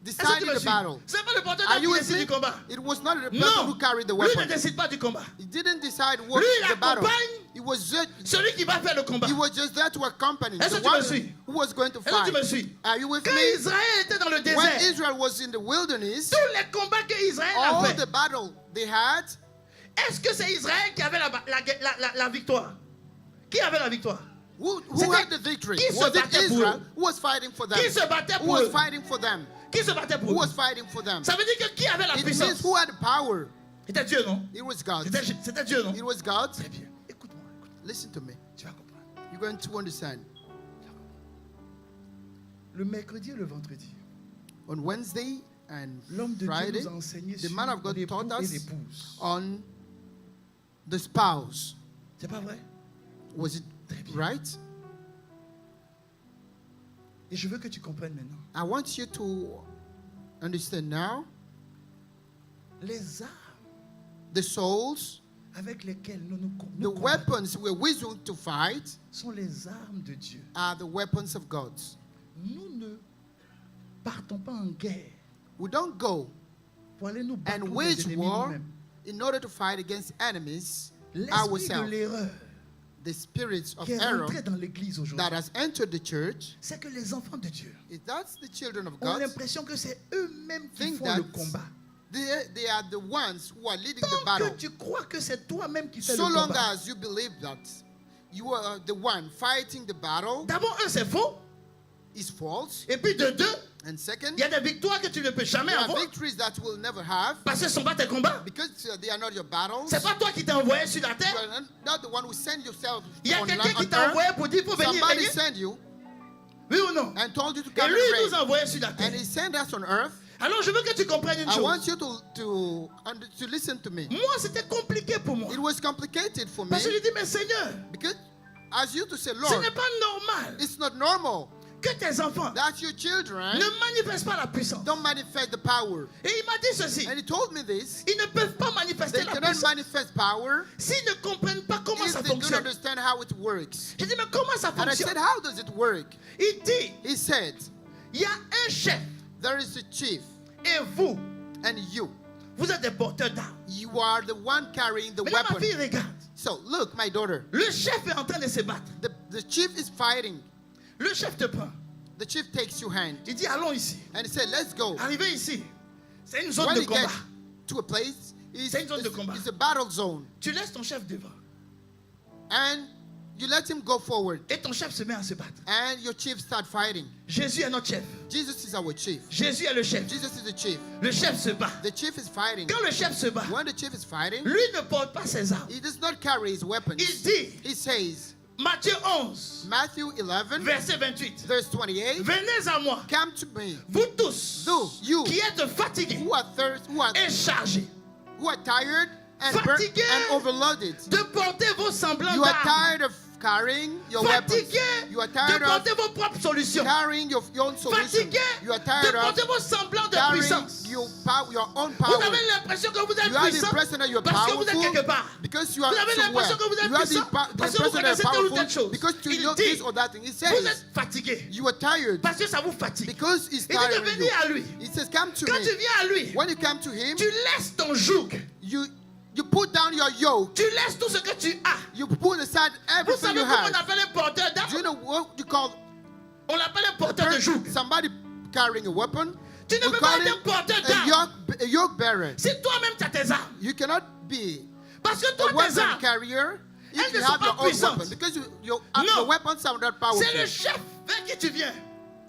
Est-ce que tu decided me the suis? battle. Ce n'est pas le porteur Are d'armes you qui with décide me? du combat. It was not the person Non, who carried the lui ne weapon. décide pas du combat. He didn't decide what Lui, il the battle. accompagne He was just, celui qui va faire le combat. he was just there to accompany Est-ce the que tu me one suis? who was going to Est-ce que tu me fight. suis? Are you with Quand me? Israël était dans le When désert, Israel was in the wilderness, tous les combats que Israël a all fait, the battle they had, est-ce que c'est Israël qui avait la victoire? Qui avait la victoire? who C'était- had the victory? qui se Was it battait pour Israel eux? who was fighting for them? Qui se battait Who pour was eux? fighting for them? Qui se battait Who pour eux? was fighting for them? Ça veut dire que qui avait la It means puissance? who had the power? C'était Dieu, non? It was God. C'était Dieu, non? It was God. Très bien. Écoute-moi, écoute. Listen to me. Tu vas comprendre. You're going to understand. Le mercredi et le vendredi, On Wednesday and l'homme de Dieu Friday, nous a enseigné the sur man of God l'époux taught et us l'épouse. on the spouse. C'est pas vrai? Was it Très bien. right? Et je veux que tu comprennes maintenant. I want you to understand now Les armes the souls, avec lesquelles nous the combattons weapons we're using to fight sont les armes de Dieu. are the weapons of God. Nous ne partons pas en guerre We don't go pour aller nous battre and contre les wage ennemis war nous-mêmes. in order to fight against enemies L'esprit de ourselves. l'erreur The spirits of qui est error rentré dans l'église aujourd'hui, that has entered the church, c'est que les enfants de Dieu is that's the children of ont God. l'impression que c'est eux-mêmes qui Think font that le combat. they are the ones who are leading the Tant que battle. tu crois que c'est toi-même qui fais So le long combat. as you believe that you are the one fighting the battle, D'abord, un, c'est faux. is false. Et puis de deux, And second, il y a des victoires que tu ne peux jamais there are avoir victories that you will never have parce que ce ne sont pas tes combats. because they are not your battles. C'est pas toi qui t'es envoyé sur la You terre. are not the one who sent yourself Il y a on, quelqu'un qui on t'a earth. envoyé pour dire il faut venir Somebody régner. sent you Oui ou non? and told you to Et come lui, il and nous a reign. envoyé sur la terre. And he sent us on earth. Alors je veux que tu comprennes une I want chose. you to listen to me. Moi, c'était compliqué pour moi. It was complicated for me Parce que je dis, mais Seigneur, because as you to say, ce Lord, n'est pas normal it's not normal que tes enfants that your children ne manifestent pas la puissance. don't manifest the power. Et il m'a dit ceci. And he told me this. Ils ne peuvent pas manifester They la cannot puissance manifest power s'ils ne comprennent pas comment if ça they don't fonctionne. understand how it works. J'ai dit, mais comment ça And I fonctionne? said, how does it work? Il dit, He said, il y a un chef there is a chief et vous, and you. vous êtes des porteurs d'armes. You are the one carrying the Mais là, ma weapon. fille regarde. So look, my daughter, Le chef est en train de se battre. the chief is fighting. Le chef te prend. The chief takes your hand Il dit, allons ici. and he said, let's go. Arrivez ici. C'est une zone When de you get combat. to a place, C'est une zone de combat. it's a battle zone. Tu laisses ton chef devant. And you let him go forward. Et ton chef se met à se battre. And your chief start fighting. Jésus est notre chef. Jesus is our chief. Jésus est le chef. Jesus is the chief. Le chef se bat. The chief is fighting. Quand le chef se bat, When the chief is fighting, lui ne porte pas ses armes. he does not carry his weapons. Il dit, He says, Matthieu 11, Matthew 11, verset 28. verse 28, Venez à moi, come to me, vous tous you, qui êtes fatigués who are et chargés, tired and Fatigué and overloaded. de porter vos semblants You are d'armes. tired of carrying your weapons. Fatigués You are de tired of porter vos propres solutions. carrying your own solution. Fatigués You are de tired of porter vos semblants de carrying puissance. your own Vous power. avez l'impression que vous êtes You have the puissant impression that you're parce que vous êtes powerful quelque part. because you are Vous avez somewhere. l'impression que vous êtes You have puissant the parce que vous impression that connaissez you're telle ou telle powerful chose. because you Il know dit, this or that thing. He vous says êtes fatigué you are tired parce que ça vous fatigue. because it's Il dit de tiring venir you. à lui. He says, come to Quand tu me. viens à lui, When you come to him, tu laisses ton joug. you put down your yoke. Tu laisses tout ce que tu as. You put aside Vous everything savez you comment on have. appelle un porteur Do you d'armes? know what you call On l'appelle un porteur de joug. somebody carrying a weapon? Tu ne We peux pas call être him un porteur a d'armes yoke bearer. si toi-même tu as tes armes. You cannot be Parce que a toi, tes weapon armes, carrier if elles you ne sont have pas your own puissantes. weapon because your Non. weapons are not powerful. c'est le chef vers qui tu viens.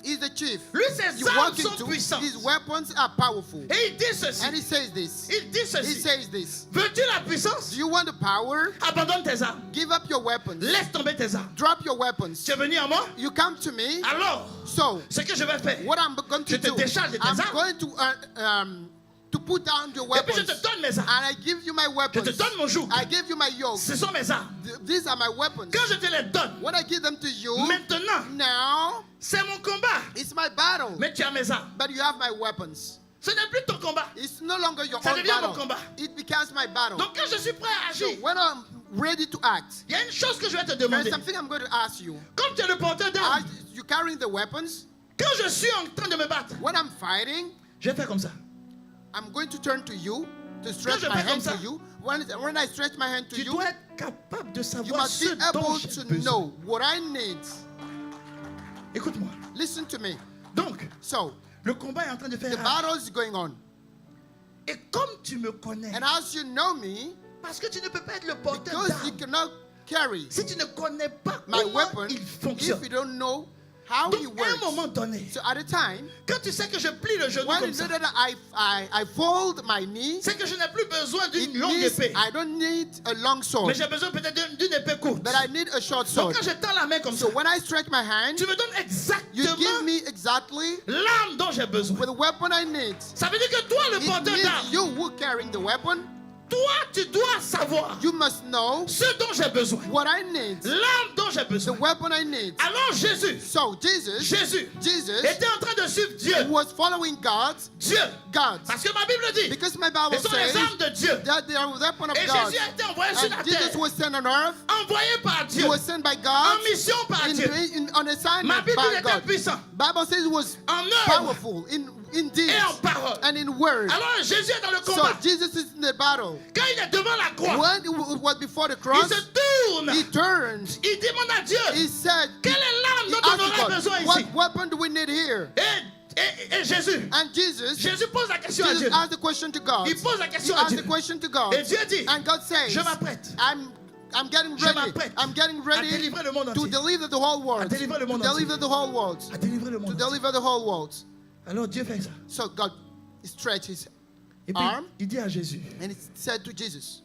He's the chief. Lui, ses You armes walk sont into puissantes. his weapons are powerful. Et il dit ceci. And he says this. Il dit He ceci. says this. Veux-tu la puissance? Do you want the power? Abandonne tes armes. Give up your weapons. Laisse tomber tes armes. Drop your weapons. Tu es venu à moi? You come to me. Alors, So ce que je vais faire, what I'm going je to te do, décharge de tes I'm armes. going to put down your Et puis je weapons. te donne mes armes. And I give you my Je weapons. te donne mon joug. I give you my yoke. Ce sont mes armes. These are my weapons. Quand je te les donne, When I give them to you, maintenant, now c'est mon my battle, mais tu as mes armes. but you have my weapons. Ce n'est plus ton combat. It's no longer your Ça own devient mon battle. combat. It becomes my battle. Donc quand je suis prêt à So agir, when I'm ready to act, il y a une chose que je vais te there's demander. something I'm going to ask you. Comme tu es le porteur d'armes, You carrying the weapons? quand je suis en train de me battre, When I'm fighting, je vais faire comme ça. I'm going to turn to you, to stretch je my fais comme hand ça, to you. When I stretch my hand to Tu you, dois être capable de you savoir must ce be dont able j'ai to besoin. know what I need. Écoute-moi. Listen to me. Donc, So, le combat est en train de the faire rage. battle is going on. Et comme tu me connais, And as you know me, parce que tu ne peux pas être le porteur because you d'armes cannot carry si tu ne connais pas my comment weapon, il if fonctionne. you don't know how he Donc, à un moment works. donné, So at a time, quand tu sais que je plie le genou when comme you ça, know that I fold my knee, c'est que je n'ai plus besoin it d'une longue means épée, I don't need a long mais sword, j'ai besoin peut-être d'une épée courte. but I need a short Donc sword. quand je tends la main comme ça, So when I stretch my hand, tu me donnes you give exactement me exactly l'arme dont j'ai besoin. with the weapon I need. Ça veut dire que toi, le It porteur means d'armes, you who carrying the weapon, toi, tu dois savoir you must know ce dont j'ai besoin, what I need, l'arme dont j'ai the besoin. weapon I need. Alors Jésus So Jesus était en train de suivre Dieu. was following God. Parce que ma Bible dit, Because my Bible ce sont les says armes de Dieu. that they are the weapon of Et God. Jésus a été envoyé sur la And Jesus terre, was sent on earth. envoyé par Dieu, He was sent by en God, mission par Dieu. on Ma assignment Bible by était God. puissant Bible says it was en œuvre powerful in deeds et en parole. and in word. Alors Jésus est dans le So combat. Jesus is in the battle. Quand il est devant la croix, When it was before the il cross, se tourne. he turned. Il demande à Dieu, He said, quelle est l'arme he dont on asked aura God, besoin what ici? weapon do we need here? Et Jésus, And Jésus pose la question à Dieu. Jesus asked the question to God. Il pose la He question à asked Dieu. the question to God. Et Dieu dit, And God says, je m'apprête I'm getting Je ready. m'apprête I'm getting à ready délivrer le monde to entier. deliver the whole world. À délivrer le To monde deliver entier. the whole world. À délivrer le To monde entier. deliver the whole world. Alors Dieu fait ça. So God stretched his Et puis arm il dit à Jésus, and he said to Jesus,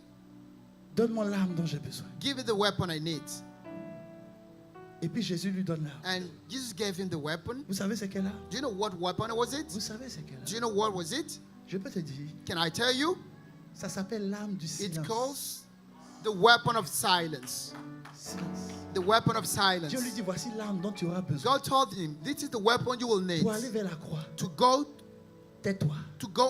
donne-moi l'arme dont j'ai besoin. give me the weapon I need. Et puis Jésus lui donne l'arme. And Jesus gave him the weapon. Vous savez c'est quelle arme? Do you know what weapon was it? Vous savez c'est quelle Do arme? you know what was it? Je peux te dire, Can I tell you? ça s'appelle l'arme du It silence. calls the weapon of silence. Silence. The weapon of silence. Dieu lui dit, voici l'arme dont tu auras besoin. God told him, this is the weapon you will need Pour aller vers la croix, to go tais-toi.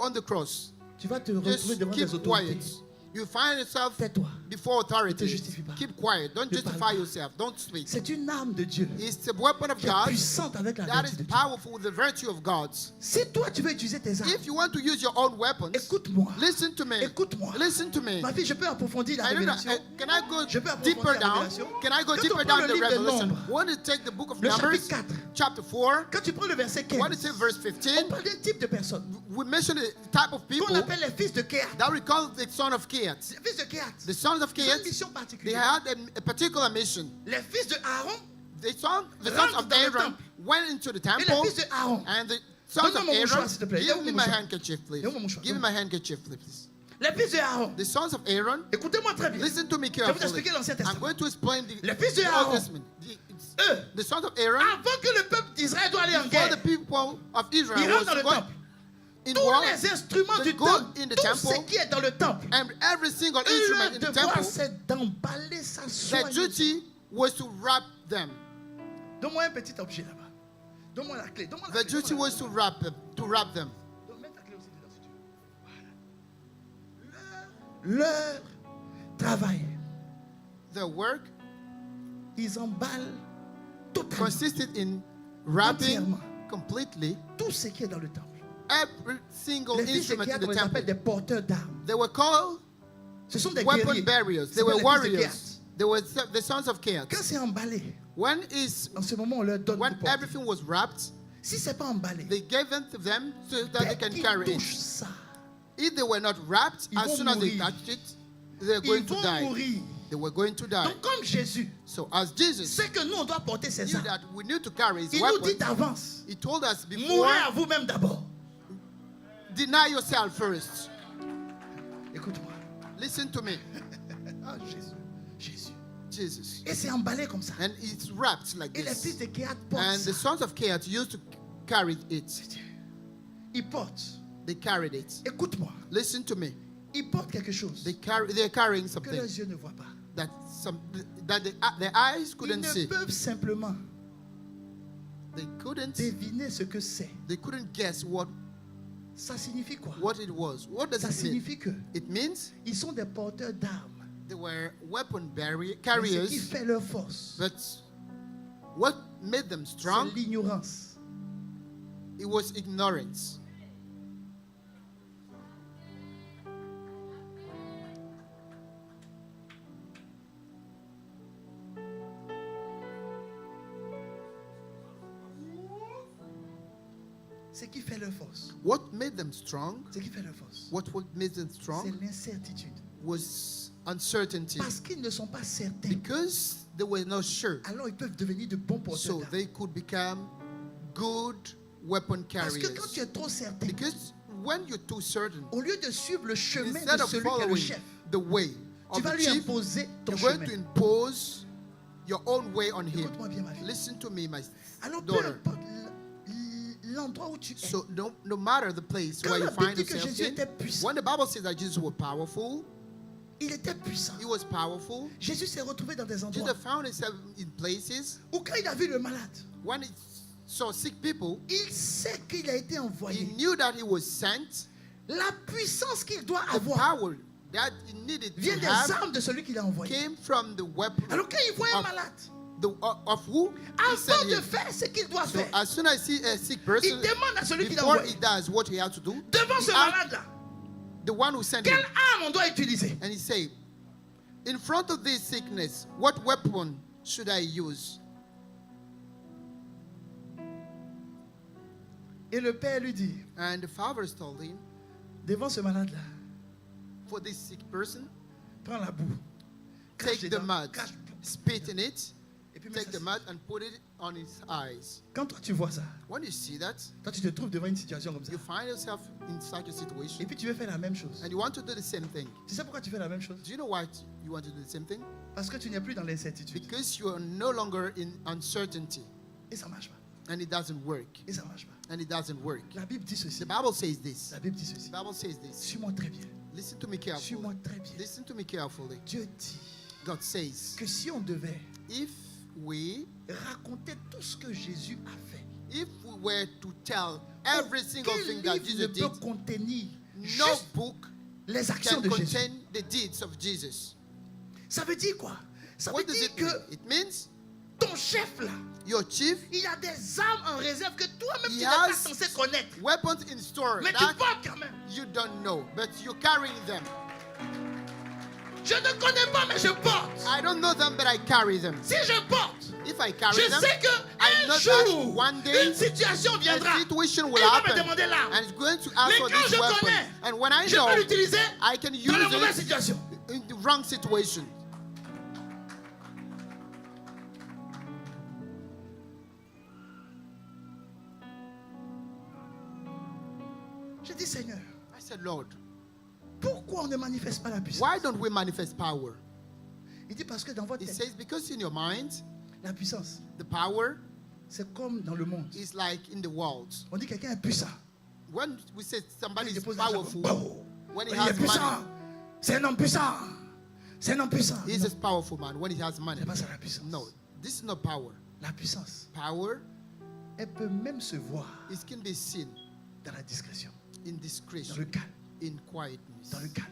on the cross. Tu vas te retrouver Just devant keep des autorités. quiet. You find yourself Tais-toi. before Ne te authority. justifie pas. Keep quiet. Don't Ne parle justify pas. yourself. Don't speak. C'est une arme de Dieu It's the weapon of qui est God puissante avec la that vertu is de Dieu. powerful with the virtue of God. Si toi tu veux utiliser tes armes, If you want to use your own weapons, écoute-moi. listen to me. Écoute-moi. Listen to me. Ma fille, je peux approfondir la I don't know. révélation. Can I go Je peux approfondir deeper la down? révélation. Can I go Quand deeper on prend down le the livre de revelation? Nombres, Want to take the book of le Numbers, chapitre 4. chapter 4? Quand tu prends le verset 15, Want to take verse on 15? parle d'un type de personnes We mentioned the type of qu'on people appelle les fils de Kéat. that we call the son of Keat. Les fils de Kéat, The sons of ils ont une Keat, mission they particulière. had a particular mission. Les fils de Aaron The sons Rentre of dans le Aaron temple. went into the et les temple, fils de Aaron. and the sons of Donne-moi mon mouchoir, Aaron, s'il te plaît. give Donne-moi me mon my mouchoir. handkerchief, please. Donne-moi mon mouchoir. Give me my handkerchief, please. Les fils de Aaron. The sons of Aaron, Écoutez-moi très bien. listen to me Je vais vous carefully. expliquer l'Ancien I'm Testament. going to explain Les fils de the Old Aaron. Testament. Eux, The sons of Aaron, avant que le peuple d'Israël doit aller en before guerre, the people of ils Israel rentrent dans le was going temple. in Tous war, les instruments the du gold temple, in the tout ce temple, qui est dans le temple, and every single leur instrument in the devoir temple, c'est d'emballer sa their soie. duty was to wrap them. Donne-moi un petit objet là-bas. Donne-moi la clé. Donne-moi la The clé. duty was to wrap them. Mets ta clé aussi dedans si tu veux. Voilà. Leur travail, Their work ils emballent totalement consisted in wrapping Entièrement. completely tout ce qui est dans le temple. every single Les fils de instrument Kéat, in on the les appelle temple. des porteurs d'armes. They were called Ce sont des weapon guerriers. barriers. Ce They sont were les fils de warriors. Kéat. They were the sons of Keat. Quand c'est emballé, When en ce moment, on leur donne when du porter. everything was wrapped, Si c'est pas emballé, they gave them to them so that they dès can qu'ils carry touchent it. ça, If they were not wrapped, Ils as vont soon as they mourir. touched it, they were ils going to vont die. mourir. They were going to die. Donc comme Jésus So as Jesus sait que nous, on doit porter ses knew armes, that we need to carry his il nous dit weapon, d'avance, he told us before, mourrez à vous-même d'abord. deny yourself first. Écoute-moi. Listen to me. Ah, Jésus. Jésus. Jesus. Et c'est emballé comme ça. And it's wrapped like Et les fils this. de Kéat portent And the ça. sons of Keat used to carry it. Ils portent. They carried it. Écoute-moi. Listen to me. Ils portent quelque chose They're carrying que something leurs yeux ne voient pas. that their eyes Ils couldn't ne see. peuvent simplement They couldn't deviner ce que c'est. guess what Ça signifie quoi? it was. What does Ça it mean? signifie que It means ils sont des porteurs d'armes. they were weapon Mais ce qui carriers, fait leur force, but what made them c'est strong? l'ignorance. It was ignorance. Ce qui fait leur force, What made them strong? ce qui fait leur force, What made them c'est strong l'incertitude. was uncertainty. Parce qu'ils ne sont pas certains, Because they were not sure, alors ils peuvent devenir de bons porteurs so d'armes. they could become good weapon Parce que quand carriers. tu es trop certain, Because when you're too certain, au lieu de suivre le chemin instead de of celui qui est le following chef, the way tu of vas the lui chief, imposer ton you're going chemin. to impose your own way on him. Écoute-moi bien, ma fille. Listen to me, my Alors, peu daughter. importe l'endroit où tu es, So no matter the place quand where you la Bible find dit que yourself Jésus in, était puissant, when the Bible says that Jesus was powerful, il était puissant. he was powerful. Jésus s'est retrouvé dans des endroits Jesus found himself in places où quand il a vu le malade, when he saw sick people, il sait qu'il a été he envoyé. knew that he was sent. La puissance qu'il doit The avoir power that he needed vient to des have armes de celui qu'il a envoyé. came from the weapon Alors quand il voit un of, malade, of who he sent avant de him. faire ce qu'il doit So faire, as soon as he see a sick il person, demande à celui qu'il a before envoyé. he does what he has to do, Devant he ce asks malade-là, the one who sent quelle him, arme on doit utiliser? and he say, in front of this sickness, what weapon should I use? Et le père lui dit, And the fathers told him, devant ce malade-là, for this sick person, prends la boue, crache take the dedans, mud, crache. spit in it, Et puis mets take ça- the mud and put it on his eyes. Quand toi tu vois ça, When you see that, toi tu te trouves devant une situation comme ça, you find yourself in such a et situation, puis tu veux faire la même chose. and you want to do the same thing. Tu sais pourquoi tu fais la même chose? Do you know why you want to do the same thing? Parce que tu n'es plus dans l'incertitude. Because you are no longer in uncertainty, Et ça marche pas. and it doesn't work. Et ça marche pas. And it doesn't work. La Bible dit ceci. The Bible says this. La Bible dit ceci. The Bible says this. Suis-moi très bien. Listen to me carefully. Suis-moi très bien. Listen to me carefully. Dieu dit God says, que si on devait if we raconter tout ce que Jésus a fait, were to tell every single quel thing that livre ne Jesus did, peut contenir no juste book les actions can de Jésus? contain the deeds of Jesus. Ça veut dire quoi? Ça veut What does dire it mean? que It means ton chef là, your chief, il a des armes en réserve que toi-même tu He n'es pas has censé connaître. weapons in store Mais tu that portes quand même. you don't know, but you're carrying them. Je ne connais pas, mais je porte. I don't know them, but I carry them. Si je porte, If I carry je them, sais que I un know jour, that one day une situation viendra. a situation Il will va me happen, demander l'arme. and it's going to ask Mais for quand this je weapon. connais, And when I je know, peux l'utiliser I can use dans la mauvaise it situation. in the wrong situation. Je dis Seigneur, I said, Lord, pourquoi on ne manifeste pas la puissance? why don't we manifest power? Il dit parce que dans votre He tête, says, because in your mind, la puissance, the power c'est comme dans le monde. is like in the world. On dit quelqu'un est puissant. When we say somebody Il is dépose l'argent, powerful, boum. when he Il est has puissant. money, C'est un homme puissant. C'est un homme puissant. he's Non, a powerful man when he has money. c'est pas ça la puissance. No, this is not power. La puissance, Power, elle peut même se voir it can be seen dans la discrétion, in dans discretion, le calme, in quietness. dans le calme.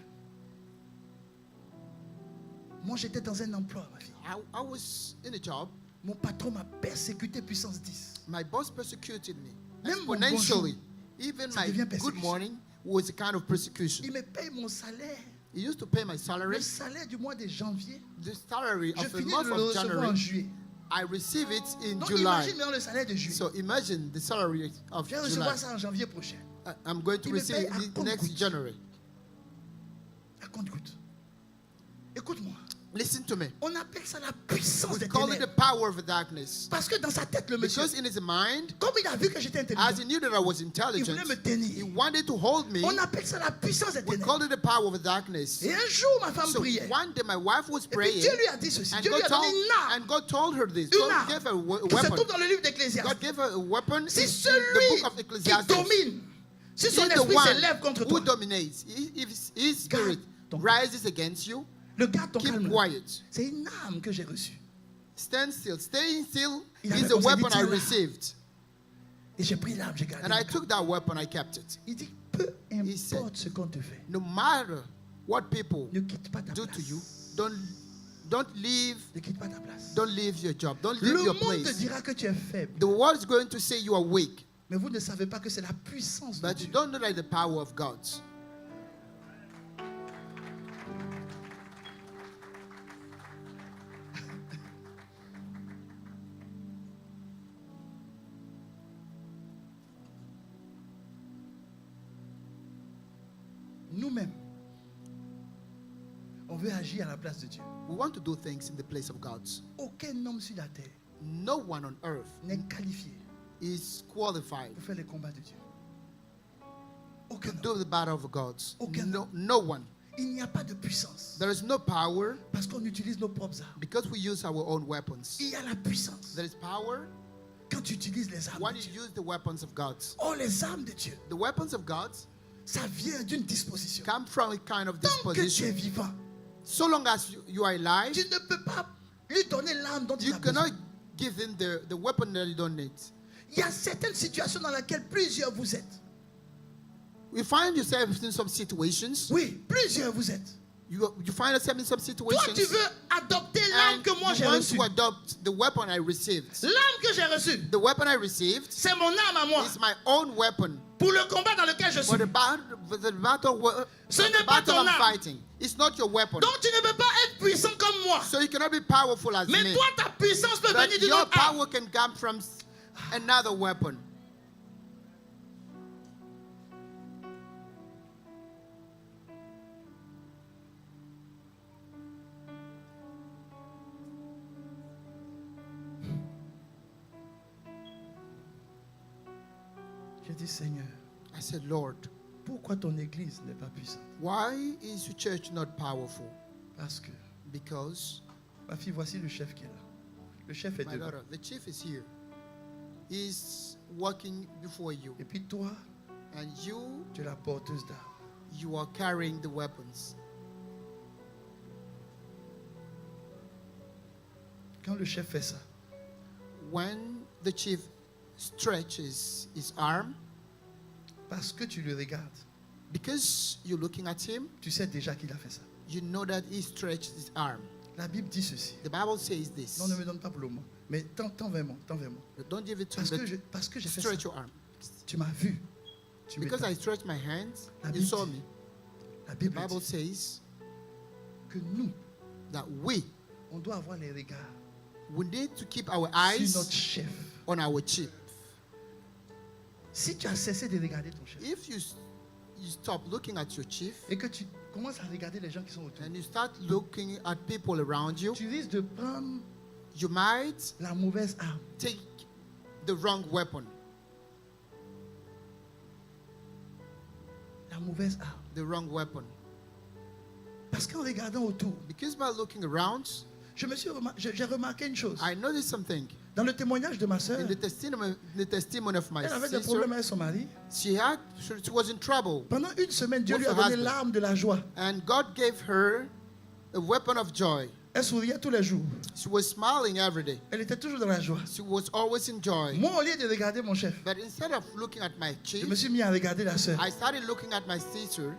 Moi, j'étais dans un emploi, ma fille. I was in a job. Mon patron m'a persécuté puissance 10. My boss persecuted me Même mon exponentially. Even ça my devient good persécution. morning was a kind of persecution. Il me paye mon salaire. He used to pay my Le salary. salaire du mois de janvier, The salary je of the finis month de le of recevoir en January, juillet. I receive it in Donc July. imagine maintenant le salaire de juillet. So imagine the salary of Je vais July. recevoir ça en janvier prochain. I'm going to Il me receive paye à it compte-gouttes. next January. À compte-gouttes. Écoute-moi. Listen to me. On appelle ça la puissance We des call it the ténèbres. power of darkness. Parce que dans sa tête, le monsieur, Because in his mind, comme il a vu que j'étais as intelligent, he knew that I was il intelligent, voulait me he tenir. wanted to hold me. On appelle ça la puissance des We ténèbres. call it the power of darkness. Et un jour, ma femme So priait. one day my wife was Et puis praying, Dieu lui a dit ceci. and Dieu lui a donné une arme. and God told her this. Une God arme gave her a qui se weapon. trouve dans le livre d'Ecclésiaste. God gave her a weapon Si in the celui book of qui Ecclesiastes. domine, si son He's the esprit one s'élève contre who toi, dominates. If his spirit ton- rises against you, le garde ton keep calme. quiet. C'est une arme que j'ai reçue. Stand still. Staying still Il avait is a conseillé, weapon I tiens-la. received. Et j'ai pris l'arme, j'ai gardé. And I took that weapon, I kept it. Il dit, peu said, importe ce qu'on te fait, No matter what people ne quitte pas ta do place. to you, don't leave Ne quitte pas ta place. your job. Don't leave Le your monde te place. dira que tu es faible. The world is going to say you are weak, Mais vous ne savez pas que c'est la puissance de but you Dieu. don't know that the power of God. Nous-mêmes, on veut agir à la place de Dieu. We want to do things in the place of God. Aucun homme sur la terre No one on earth n'est qualifié is qualified pour faire les combats de Dieu. to Aucun homme. do the battle of God. Aucun No one. Il n'y a pas de puissance There is no power parce qu'on utilise nos propres armes. because we use our own weapons. Il y a la puissance There is power quand tu utilises les armes when de you Dieu. use the weapons of God. Oh, les armes de Dieu, The weapons of God ça vient d'une disposition. come from a kind of Tant que tu es disposition. vivant, So long as you are alive, tu ne peux pas lui donner l'arme dont il you a besoin. cannot give him the weapon that you don't need. Il y a certaines situations dans lesquelles plusieurs vous êtes. You find yourself in some situations. Oui, plusieurs vous êtes. You find yourself in some Toi, situations. tu veux adopter l'arme And que moi you j'ai want reçue. to adopt the weapon I received. L'arme que j'ai reçue, The weapon I received c'est mon arme à moi. is my own weapon Pour le combat dans lequel je for suis. the battle Ce n'est pas ton I'm arme. fighting. It's not your weapon. Donc tu ne peux pas être puissant comme moi. So you cannot be powerful as Mais me. toi, ta puissance peut venir But d'une your autre arme. power can come from another weapon. J'ai dit, Seigneur, I said, Lord, pourquoi ton église n'est pas puissante? why is your church not powerful? Parce que, Because, ma fille, voici le chef qui est là. Le chef est my devant. daughter, the chief is here. He's walking before you. Et puis toi, And you, tu es la porteuse d'armes. you are carrying the weapons. Quand le chef fait ça, When the chief stretches his arm, parce que tu le regardes, because you're looking at him, tu sais déjà qu'il a fait ça. you know that he stretched his arm. La Bible dit ceci. The Bible says this. Non, ne me donne pas pour le moment. Mais t'en vers moi, t'en vers moi. Don't give it to me. Parce que j'ai fait ça. Stretch your arm. Tu m'as vu. Tu Because m'étais- I stretched my hands, La you Bible saw dit- me. La The Bible Bible dit says que nous, that we on doit avoir les regards need to keep our sur eyes notre chef. on our chief. Si tu as cessé de regarder ton chef If you stop looking at your chief et que tu commences à regarder les gens qui sont autour, and you start looking at people around you, tu risques de prendre you might la mauvaise arme. take the wrong weapon. La mauvaise arme. The wrong weapon. Parce qu'en regardant autour, Because by looking around, j'ai remarqué une chose. I noticed something. Dans le témoignage de ma soeur, In the testimony of my elle avait des sister, problèmes avec son mari. she was in trouble. Pendant une semaine, Dieu With lui a her donné husband. l'arme de la joie. And God gave her a weapon of joy. Elle souriait tous les jours. She was smiling every day. Elle était toujours dans la joie. She was always in joy. Moi, au lieu de regarder mon chef, But instead of looking at my je chief, me suis mis à regarder la soeur. I started looking at my sister.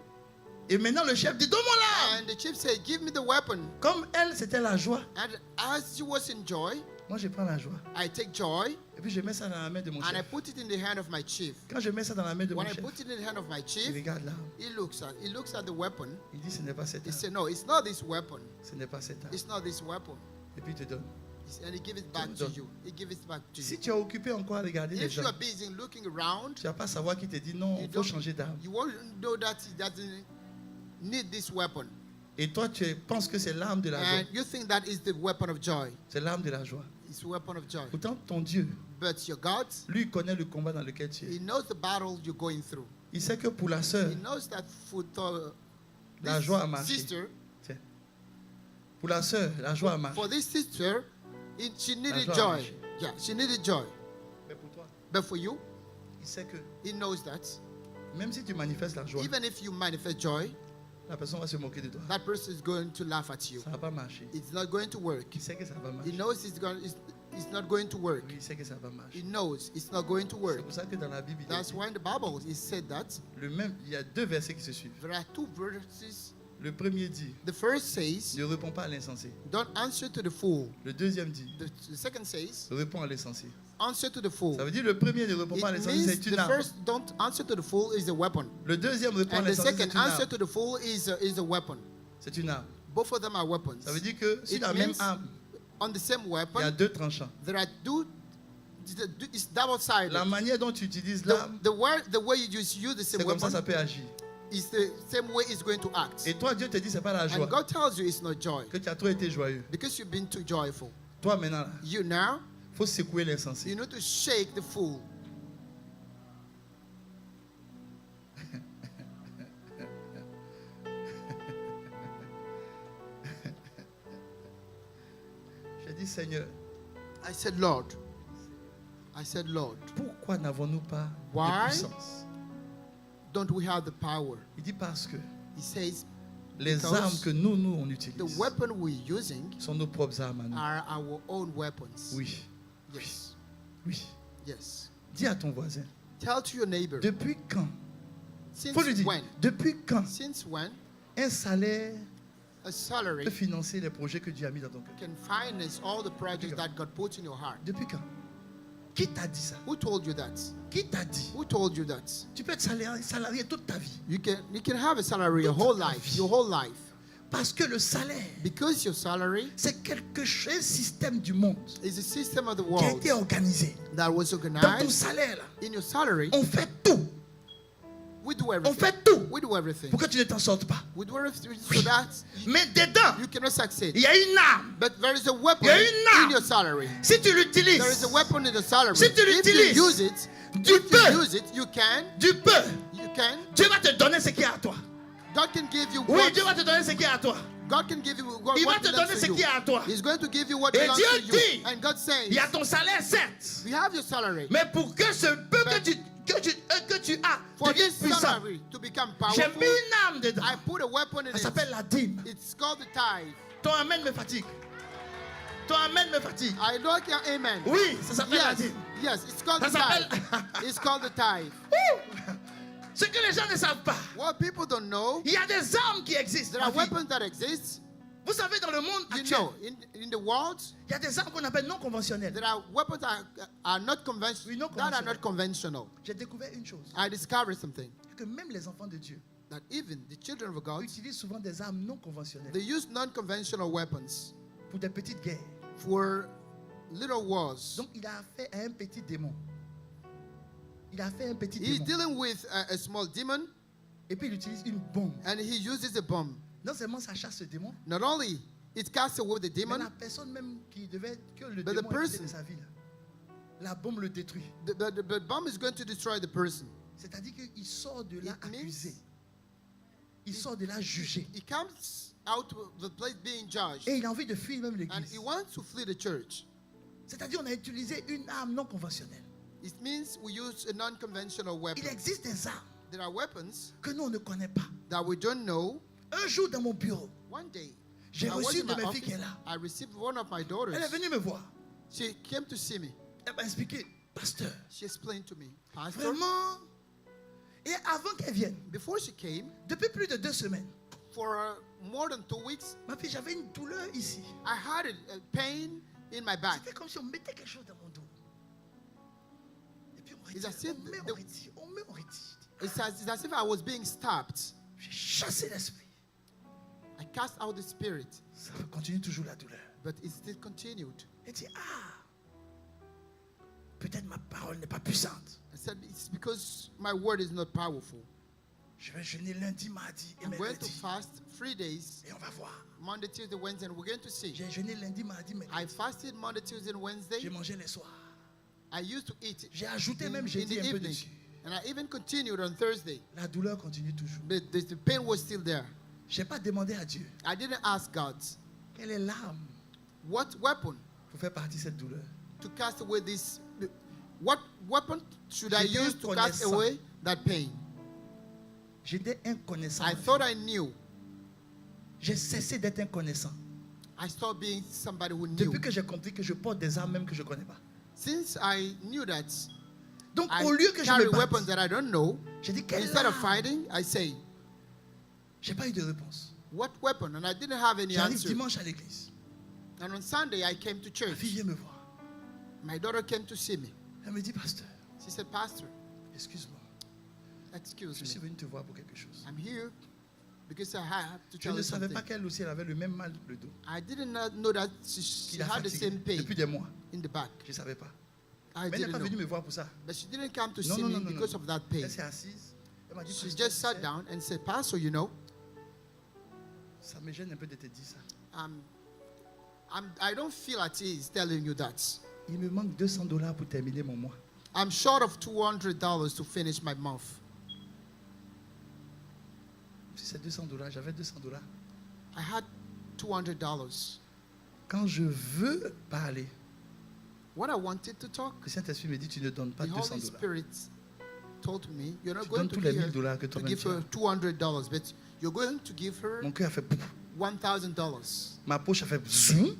Et maintenant, le chef dit, donne-moi l'arme. And the chief said, give me the weapon. Comme elle, c'était la joie. And as she was in joy, Moi, je prends la joie. I take joy Et puis, je mets ça dans la main de mon and I chef. put it in the hand of my chief. Quand je mets ça dans la main de mon When I chef, put it in the hand of my il chief, regarde l'arme. he looks at the weapon. Il dit, ce n'est pas cette He arme. said, no, it's not this weapon. Ce n'est pas cette arme. It's not this weapon. Et puis, il te donne. And he gives it back to you. He gives it back to Si you. tu es occupé encore à regarder les If you gens, are busy looking around, tu vas pas savoir qui te dit, non, il faut changer d'arme. you won't know that he doesn't need this weapon. Et toi, tu penses que c'est l'arme de la joie. And you think that is the weapon of joy. C'est l'arme de la joie. It's the weapon of joy. Pourtant, ton Dieu, But your God, lui, il connaît le combat dans lequel tu He es. knows the battle you're going through. Il sait que pour la sœur, He knows that for la joie a marché. sister, Tiens. Pour la sœur, la joie a marché. for this sister, she needed joie a joy. marché. Yeah, she needed joy. Mais pour toi, But for you, il sait que He knows that même si tu manifestes la joie, even if you manifest joy, la personne va se moquer de toi. that person is going to laugh at you. Ça va pas marcher. It's not going to work. Il sait que ça va He marcher. knows it's not going to work. Oui, il sait que ça va marcher. He knows it's not going to C'est work. pour ça que dans la Bible, il That's dit, why in the Bible it said that. il y a 2 versets qui se suivent. There are 2 verses. Le premier dit, The first says, ne réponds pas à l'insensé. don't answer to the fool. Le deuxième dit, The second says, réponds à l'insensé. answer to the fool. Ça veut dire le premier ne répond pas à It l'insensé, means c'est une the arme. first don't answer to the fool is a weapon. Le deuxième répond à And the l'insensé, c'est second une answer arme. to the fool is a weapon. C'est une arme. Both of them are weapons. Ça veut dire que sur It la même means arme, on the same il y a weapon, 2 tranchants. there are it's double-sided. La manière dont tu utilises l'arme, The way you use the same c'est comme ça weapon ça peut agir. is the same way it's going to act. Et toi, Dieu te dit, c'est pas la joie. And God tells you it's not joy Que tu as trop été joyeux. because you've been too joyful. Toi, maintenant, là, You now, faut secouer l'insensé. you need to shake the fool. J'ai dit, Seigneur, I said, Lord, pourquoi n'avons-nous pas Why? de puissance? don't we have the power? Il dit parce que He says, les Because armes que nous on the utilise weapon we're using sont nos propres armes à nous. are our own weapons. Oui, Yes. oui. Yes. Dis à ton voisin, Tell to your neighbor. depuis quand, Since faut lui dire, when? depuis quand Since when un salaire a salary peut financer les projets que Dieu a mis dans ton cœur? can finance all the projects that God put in your heart? Depuis quand? Qui t'a dit ça? Who told you that? Qui t'a dit? Who told you that? Tu peux être salarié toute ta vie. You can have a salary your whole life, your whole life. Parce que le salaire, Because your salary c'est quelque chose, un système du monde is a system of the qui a world été organisé. that was Dans ton organized. salaire, là, In your salary, on fait tout. we do On everything. fait tout We do everything. pour que tu ne t'en sortes pas. We do everything so that Mais dedans, you cannot succeed. il y a une arme. But there is a weapon Il y a une arme. in your salary. Si tu There is l'utilises, a weapon in the salary. Si tu If l'utilises, you use it, tu if peux. you use it, you can. tu peux. You can. Dieu va te donner ce qui est à toi. God can give you Oui, what. Dieu va te donner ce qui est à toi. God can give you what, Il va what te belongs donner to ce you. qui est à toi. He's going to give you what Et belongs Dieu to you. dit, And God says, Il y a ton salaire, certes. we have your salary. Mais pour que ce peu que tu as For devienne this puissant, salary to become j'ai powerful, mis une arme dedans. I put a weapon in Ça it. s'appelle la dîme. It's called the tithe. Ton amen me fatigue. Ton amen me fatigue. I like your amen. Oui, ça s'appelle la Yes, dîme. yes, it's called Ça the tithe. s'appelle- It's called the tithe. Ce que les gens ne savent pas, What people don't know, il y a des armes qui existent. there are ma fille. weapons that exist. Vous savez, dans le monde You actuel, know, in the world, il y a des armes qu'on appelle non conventionnelles. there are weapons that are not conventional. Oui, non That are not conventional. J'ai découvert une chose, I discovered something que même les enfants de Dieu that even the children of God, utilisent souvent des armes non conventionnelles they use non-conventional weapons pour des petites guerres. for little wars. Donc il a affaire à un petit démon. Il a fait un petit He's démon. dealing with a small demon, Et puis il utilise une bombe. and he uses a bomb. Non seulement ça chasse ce démon, Not only it casts away the mais demon, la personne même qui devait que le But the démon ait quitté person- de sa vie, là, la bombe le détruit. the bomb is going to destroy the person. C'est-à-dire qu'il sort de là It means- accusé. Il sort de là jugé. He comes out of the place being judged, Et il a envie de fuir même and l'église. he wants to flee the church. C'est-à-dire on a utilisé une arme non conventionnelle. It means we use a non-conventional Il weapon. existe des armes There are weapons que nous on ne connaît pas. that we don't know. Un jour dans mon bureau, One day, j'ai I was reçu in une de my mes filles qui est office. là. I received one of my daughters. Elle est venue me voir. She came to see me. Elle m'a expliqué, pasteur, She explained to me, Pastor, vraiment. Et avant qu'elle vienne, before she came, depuis plus de 2 semaines, for more than 2 weeks, ma fille, j'avais une douleur ici. I had a pain in my back. C'était comme si on mettait quelque chose dans mon dos. Et puis on It's retire, as if on met, the- on retire, on met, on retire. It's as if I was being stabbed. J'ai chassé l'esprit. I cast out the spirit, Ça continue toujours la douleur. but it still continued. Elle dit, peut-être ma parole n'est pas puissante. I said, it's because my word is not powerful. Je vais jeûner lundi, mardi et I'm going to mercredi. fast 3 days, Et on va voir. Monday, Tuesday, Wednesday, and we're going to see. J'ai jeûné lundi, mardi, I mercredi. fasted Monday, Tuesday, and Wednesday. J'ai mangé les soirs. I used to eat J'ai ajouté in, même in jeudi the un peu evening. dessus. And I even continued on Thursday. La douleur continue toujours. But the pain was still there. Je n'ai pas demandé à Dieu I didn't ask God, quelle est l'arme what weapon pour faire partie de cette douleur. to cast away this. What weapon should I J'étais use to cast inconnaissant. away that pain? J'étais inconnaissant. I thought I knew. J'ai cessé d'être inconnaissant. I stopped being somebody who knew. Depuis que j'ai compris que je porte des armes même que je ne connais pas. Since I knew that Donc, I au lieu que je carry me batte, weapons that I don't know, j'ai dit, quelle instead of arme? fighting, I say, J'ai pas eu de réponse. what weapon? And I didn't have any J'arrive answer. dimanche à l'église. And on Sunday, I came to Ma church. fille vient me voir. My daughter came to see me. Elle me dit, pasteur, She said, Pastor, excuse-moi, excuse je suis me. venu te voir pour quelque chose. I'm here because I have to Je tell ne you savais something. pas qu'elle aussi elle avait le même mal le dos. I didn't know that she Qui l'a had the fatigué same pain depuis des mois. in the back. Je ne savais pas. I Mais elle n'est didn't pas venue know. me voir pour ça. But she didn't come to Non, see non, me non, non, because non. of that pain. Elle s'est assise. Elle m'a dit, She pasteur, just sat tu sais, down and said, Pastor, you know, ça me gêne un peu de te dire ça. I don't feel at ease telling you that. Il me manque $200 pour terminer mon mois. I'm short of $200 to finish my month. Si c'est $200, j'avais $200. I had $200. Quand je veux parler, When I wanted to talk, le Saint-Esprit me dit, tu ne donnes pas the Holy $200. Spirit told me, you're not Tu going donnes to tous les give her, $1000 que to toi-même give tu her as. $200, but you're going to give her Mon cœur a fait pouf. $1,000. Ma poche a fait zoom.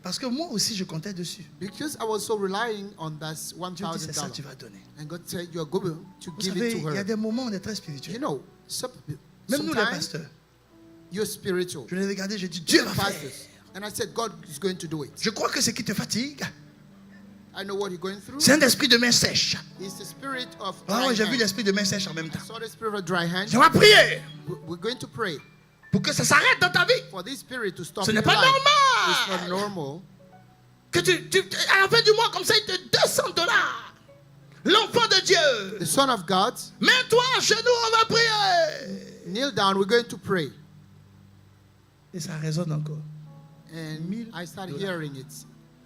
Parce que moi aussi, je comptais dessus. Because I was so relying on that Dieu dit, c'est ça que tu $1,000. vas donner. And God said, you're going to Vous give savez, it to il y a her. des moments où on est très You spirituel. know, Même nous, les sometimes pasteurs. you're spiritual. Je l'ai regardé, j'ai dit, Dieu va faire. Pastors. And I said, God is going to do it. Je crois que ce qui te fatigue, I know what you're going through. c'est un esprit de main sèche. It's the spirit of Ah, dry j'ai vu hand. l'esprit de main sèche en même I temps. saw the spirit of dry hand. Je vais prier We're going to pray pour que ça s'arrête dans ta vie. for this spirit to stop Ce in n'est your pas life. normal. It's not normal. Que à la fin du mois, comme ça, il te $200. L'enfant de Dieu. The Son of God, Mets-toi à genoux, on va prier. kneel down. We're going to pray. Et ça résonne encore. And $1,000. I started hearing it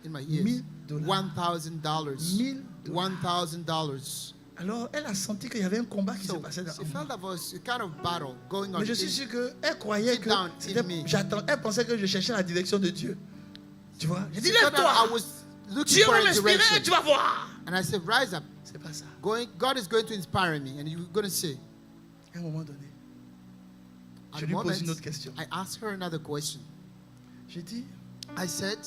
in my ears. $1,000. $1,000. $1,000. $1,000. Alors, elle a senti qu'il y avait un combat qui se So passait dans she felt moi. there was a kind of battle going on. Mais je suis sûr qu'elle croyait Sit que down c'était- in me. elle pensait que je cherchais la direction de Dieu. Tu vois? J'ai dit, She thought that I lève-toi. was looking Dieu for va a m'inspirer, direction. tu vas voir. And I said, rise up. C'est pas ça. God is going to inspire me. And you're going to see. À un moment donné, At je the lui pose moment, une autre question. I asked her another question. J'ai dit, I said,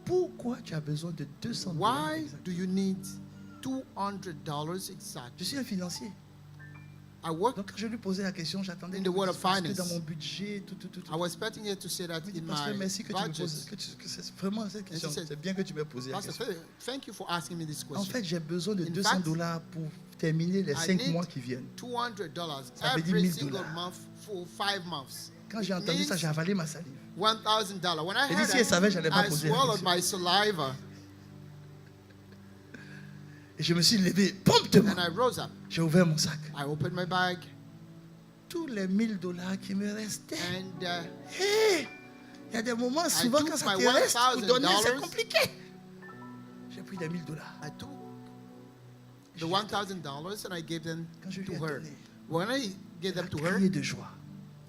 pourquoi tu as besoin de $200? why exact? do you need $200 exact? Je suis un financier. I work. Donc, quand je lui posais la question, j'attendais In qu'il the me world dise, of parce que finance. dans mon budget, tout. I was expecting her to say that Il me dit, in pasteur, my merci que tu me budget. poses. Que c'est vraiment cette question. she said, C'est bien que tu m'aies posé la Pastor, question. thank you for asking me this En question. fait, j'ai besoin de In $200 pour terminer les I 5 need mois qui viennent. $200 Ça veut dire every $1,000. single month for 5 months. Quand j'ai entendu ça, j'ai avalé ma salive. $1,000. When I Et heard si elle savait, j'allais that, pas I poser la swallowed question. my saliva Et je me suis levé promptement. and I rose up. J'ai ouvert mon sac. I opened my bag Tous les $1,000 qui me restaient. and Hé! Il y a des moments, souvent, took quand ça my te reste, pour donner, c'est $1,000. compliqué. J'ai pris les $1,000. I took the $1,000 and I gave them Quand je lui to ai her. donné, When I gave them to her, crié de joie.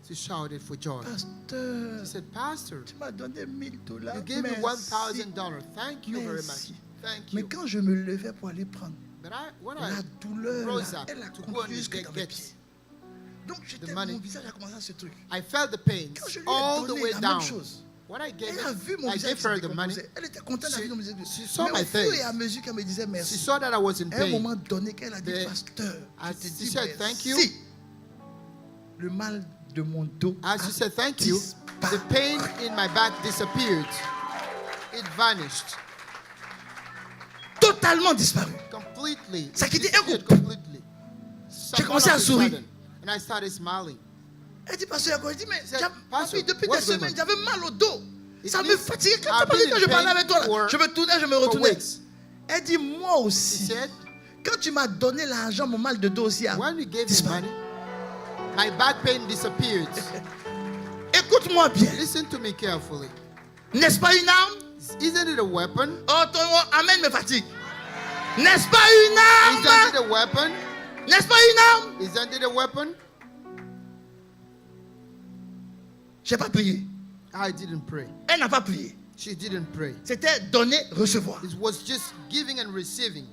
she shouted for joy. Pasteur, She said, Pastor, tu m'as donné $1,000. you gave me Merci. $1,000. Thank you very much. Merci. Thank Mais you. quand je me levais pour aller prendre, But when la I douleur, rose là, up elle a to go continué and jusque dans mes get pieds. Donc, the money, mon visage a commencé à se truc. I felt the pains Quand je lui all ai the donné way la down. même chose, When I gave elle a vu mon I visage gave se her the money. décomposer. Elle était contente She- d'aller dans mes yeux. she saw Mais my au fur face. et à mesure qu'elle me disait She merci, saw that I was in à un pain. moment donné, qu'elle a dit, The- pasteur, je as te she dis said, thank you. merci. Le mal de mon dos As a she said thank you, disparu. the pain in my back disappeared. It vanished Totalement disparu. completely. Ça It quittait disappeared un coup. completely. J'ai commencé à sourire. Sudden, and I started smiling. Elle dit, pasteur, elle dit, mais said, papi, depuis what's des going semaines, on? j'avais mal au dos. It Ça me means fatiguait. Quand I've been in je parlais pain avec toi, là, for- je me tournais, je me For retournais. weeks. Elle dit, moi She aussi. said, Quand tu m'as donné l'argent, mon mal de dos aussi a when you gave me disparu. money, my back pain disappeared. Écoute-moi bien. Listen to me carefully. N'est-ce pas une arme? Isn't it a weapon? Oh, ton amen me fatigue. N'est-ce pas une Isn't arme? it a weapon? N'est-ce pas une arme? Isn't it a weapon? J'ai pas prié. I didn't pray. Elle n'a pas prié. She didn't pray. C'était donner, recevoir. It was just giving and receiving.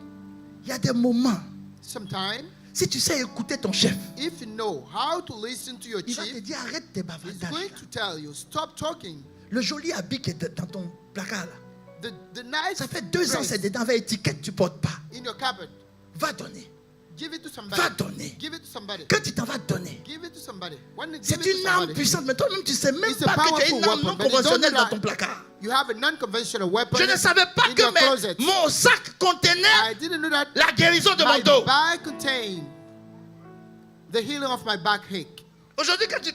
Il y a des moments, Sometimes Si tu sais écouter ton chef, if you know how to listen to your il va te chief, dire arrête tes he's bavardages. going to tell you, stop talking. Le joli habit qui est dans ton placard là, The nice ça fait 2 ans dress c'est dedans avec étiquette, tu portes pas. in your cupboard, Va donner. give it to somebody. Va donner. Give it to somebody. Quand tu t'en vas donner, Give it to somebody. When you give c'est it to une arme somebody, puissante, mais toi-même tu sais même It's a pas que tu as powerful une arme weapon, non but you don't conventionnelle know dans that. ton placard. you have a non-conventional weapon Je ne savais pas in que your closet. mon sac contenait I didn't know that la guérison de my mon dos. bag contained the healing of my backache. Aujourd'hui, quand tu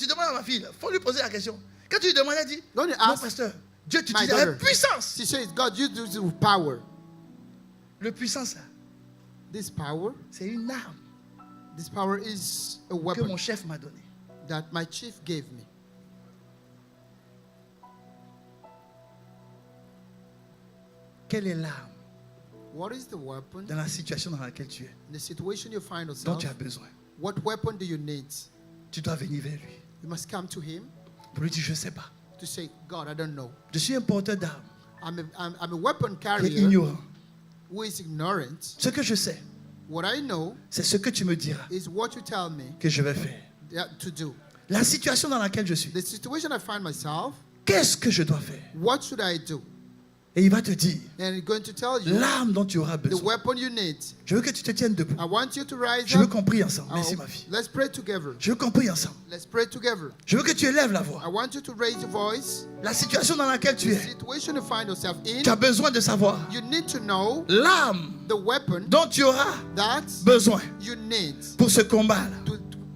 demandes à ma fille, il faut lui poser la question. Quand tu lui demandes, elle dit, Don't you non ask pasteur, Dieu my t'utilise avec daughter? puissance. She says, God, you do this with power. Le puissance, là, This power, c'est une arme this power is a que weapon mon chef m'a donnée. that my chief gave me. Quelle est l'arme What is the weapon? dans la situation dans laquelle tu es, In the situation you find dont yourself, tu as besoin? what weapon do you need? Tu dois venir vers lui You must come to him pour lui dire, je ne sais pas. to say, God, I don't know. Je suis un porteur d'armes I'm a weapon qui est carrier ignorant. who is ignorant. Ce que je sais, What I know c'est ce que tu me diras is what you tell me que je vais faire. to do. La situation dans laquelle je suis, The situation I find myself, qu'est-ce que je dois faire? what should I do? Et il va te dire, And he's going to tell you l'arme dont tu auras the besoin. weapon you need. Je veux que tu te tiennes debout. I want you to rise Je veux up. qu'on prie ensemble. Oh, Merci ma fille. let's pray together. Je veux qu'on prie ensemble. Let's pray together. Je veux que tu élèves la I voix. want you to raise your voice. La situation dans laquelle tu The es, situation you find yourself in, tu as besoin de savoir you need to know l'arme the weapon dont tu auras that besoin you need pour ce combat-là.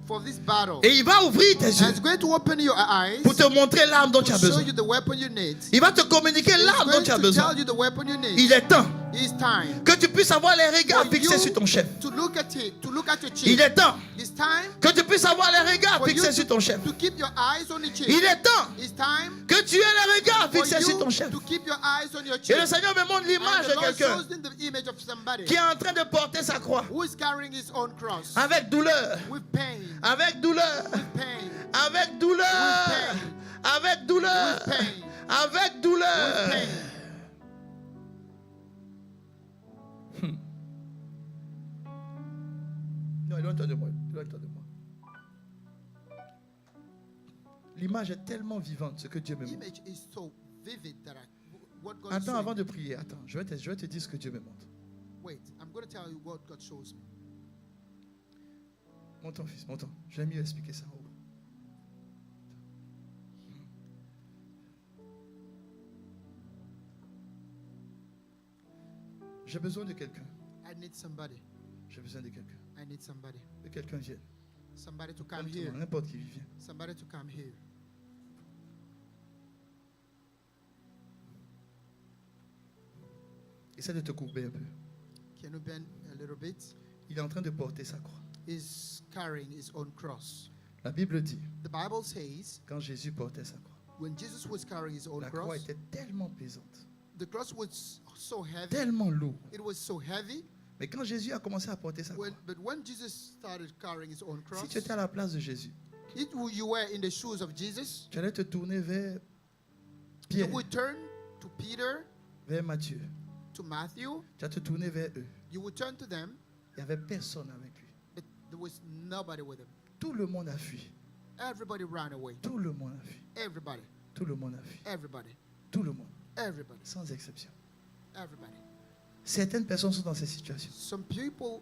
for this battle. Et il va ouvrir tes And yeux it's going to open your eyes pour te montrer l'arme dont tu to as show besoin. you the weapon you need. Il va te communiquer It's l'arme dont going tu as to besoin. tell you the weapon you need. Il est temps It's time que tu puisses avoir les regards for fixés you sur ton chef. to look at it, to look at your Il chief. est temps It's time que tu puisses avoir les regards for you fixés sur ton chef. to keep your eyes on the chief. Il est temps It's time que tu aies les regards for fixés sur ton you chef. to keep your eyes on your Et chief. le Seigneur me montre And l'image the de Lord quelqu'un shows in the image of somebody qui est en train de porter sa croix who is carrying his own cross avec douleur, with pain, avec douleur, pain, avec douleur, With pain. avec douleur, With pain. avec douleur. with pain. Non, éloigne-toi de moi. Éloigne-toi de moi. L'image est tellement vivante, ce que Dieu me The montre. image is so vivid that what God is Attends, showing. avant de prier, attends. Je vais te dire ce que Dieu me montre. Wait, I'm going to tell you what God shows me. Monte, fils, monte. Je vais mieux expliquer ça. J'ai besoin de quelqu'un. I need somebody. J'ai besoin de quelqu'un. I need somebody. Que quelqu'un vienne. Somebody to come Comme tout le here. monde, n'importe qui vient. Somebody to come here. Essaie de te courber un peu. Can you bend a little bit? Il est en train de porter sa croix. He's carrying his own cross. La Bible dit, The Bible says quand Jésus portait sa croix, when Jesus was carrying his own la croix cross, était tellement pesante, the cross was so heavy. tellement lourde. It was so heavy. Mais quand Jésus a commencé à porter sa croix, But when Jesus started carrying his own cross, si tu étais à la place de Jésus, you were in the shoes of Jesus, tu allais te tourner vers you Pierre, would turn to Peter, vers Matthieu. to Matthew, Tu vas te tourner vers eux. you would turn to them, Il n'y avait personne avec lui. but there was nobody with him. Tout le monde a fui. Everybody ran away. Tout le monde a fui. Everybody, Tout le monde a fui. everybody, Tout le monde. everybody, Sans exception. everybody. Certaines personnes sont dans ces situations. Some people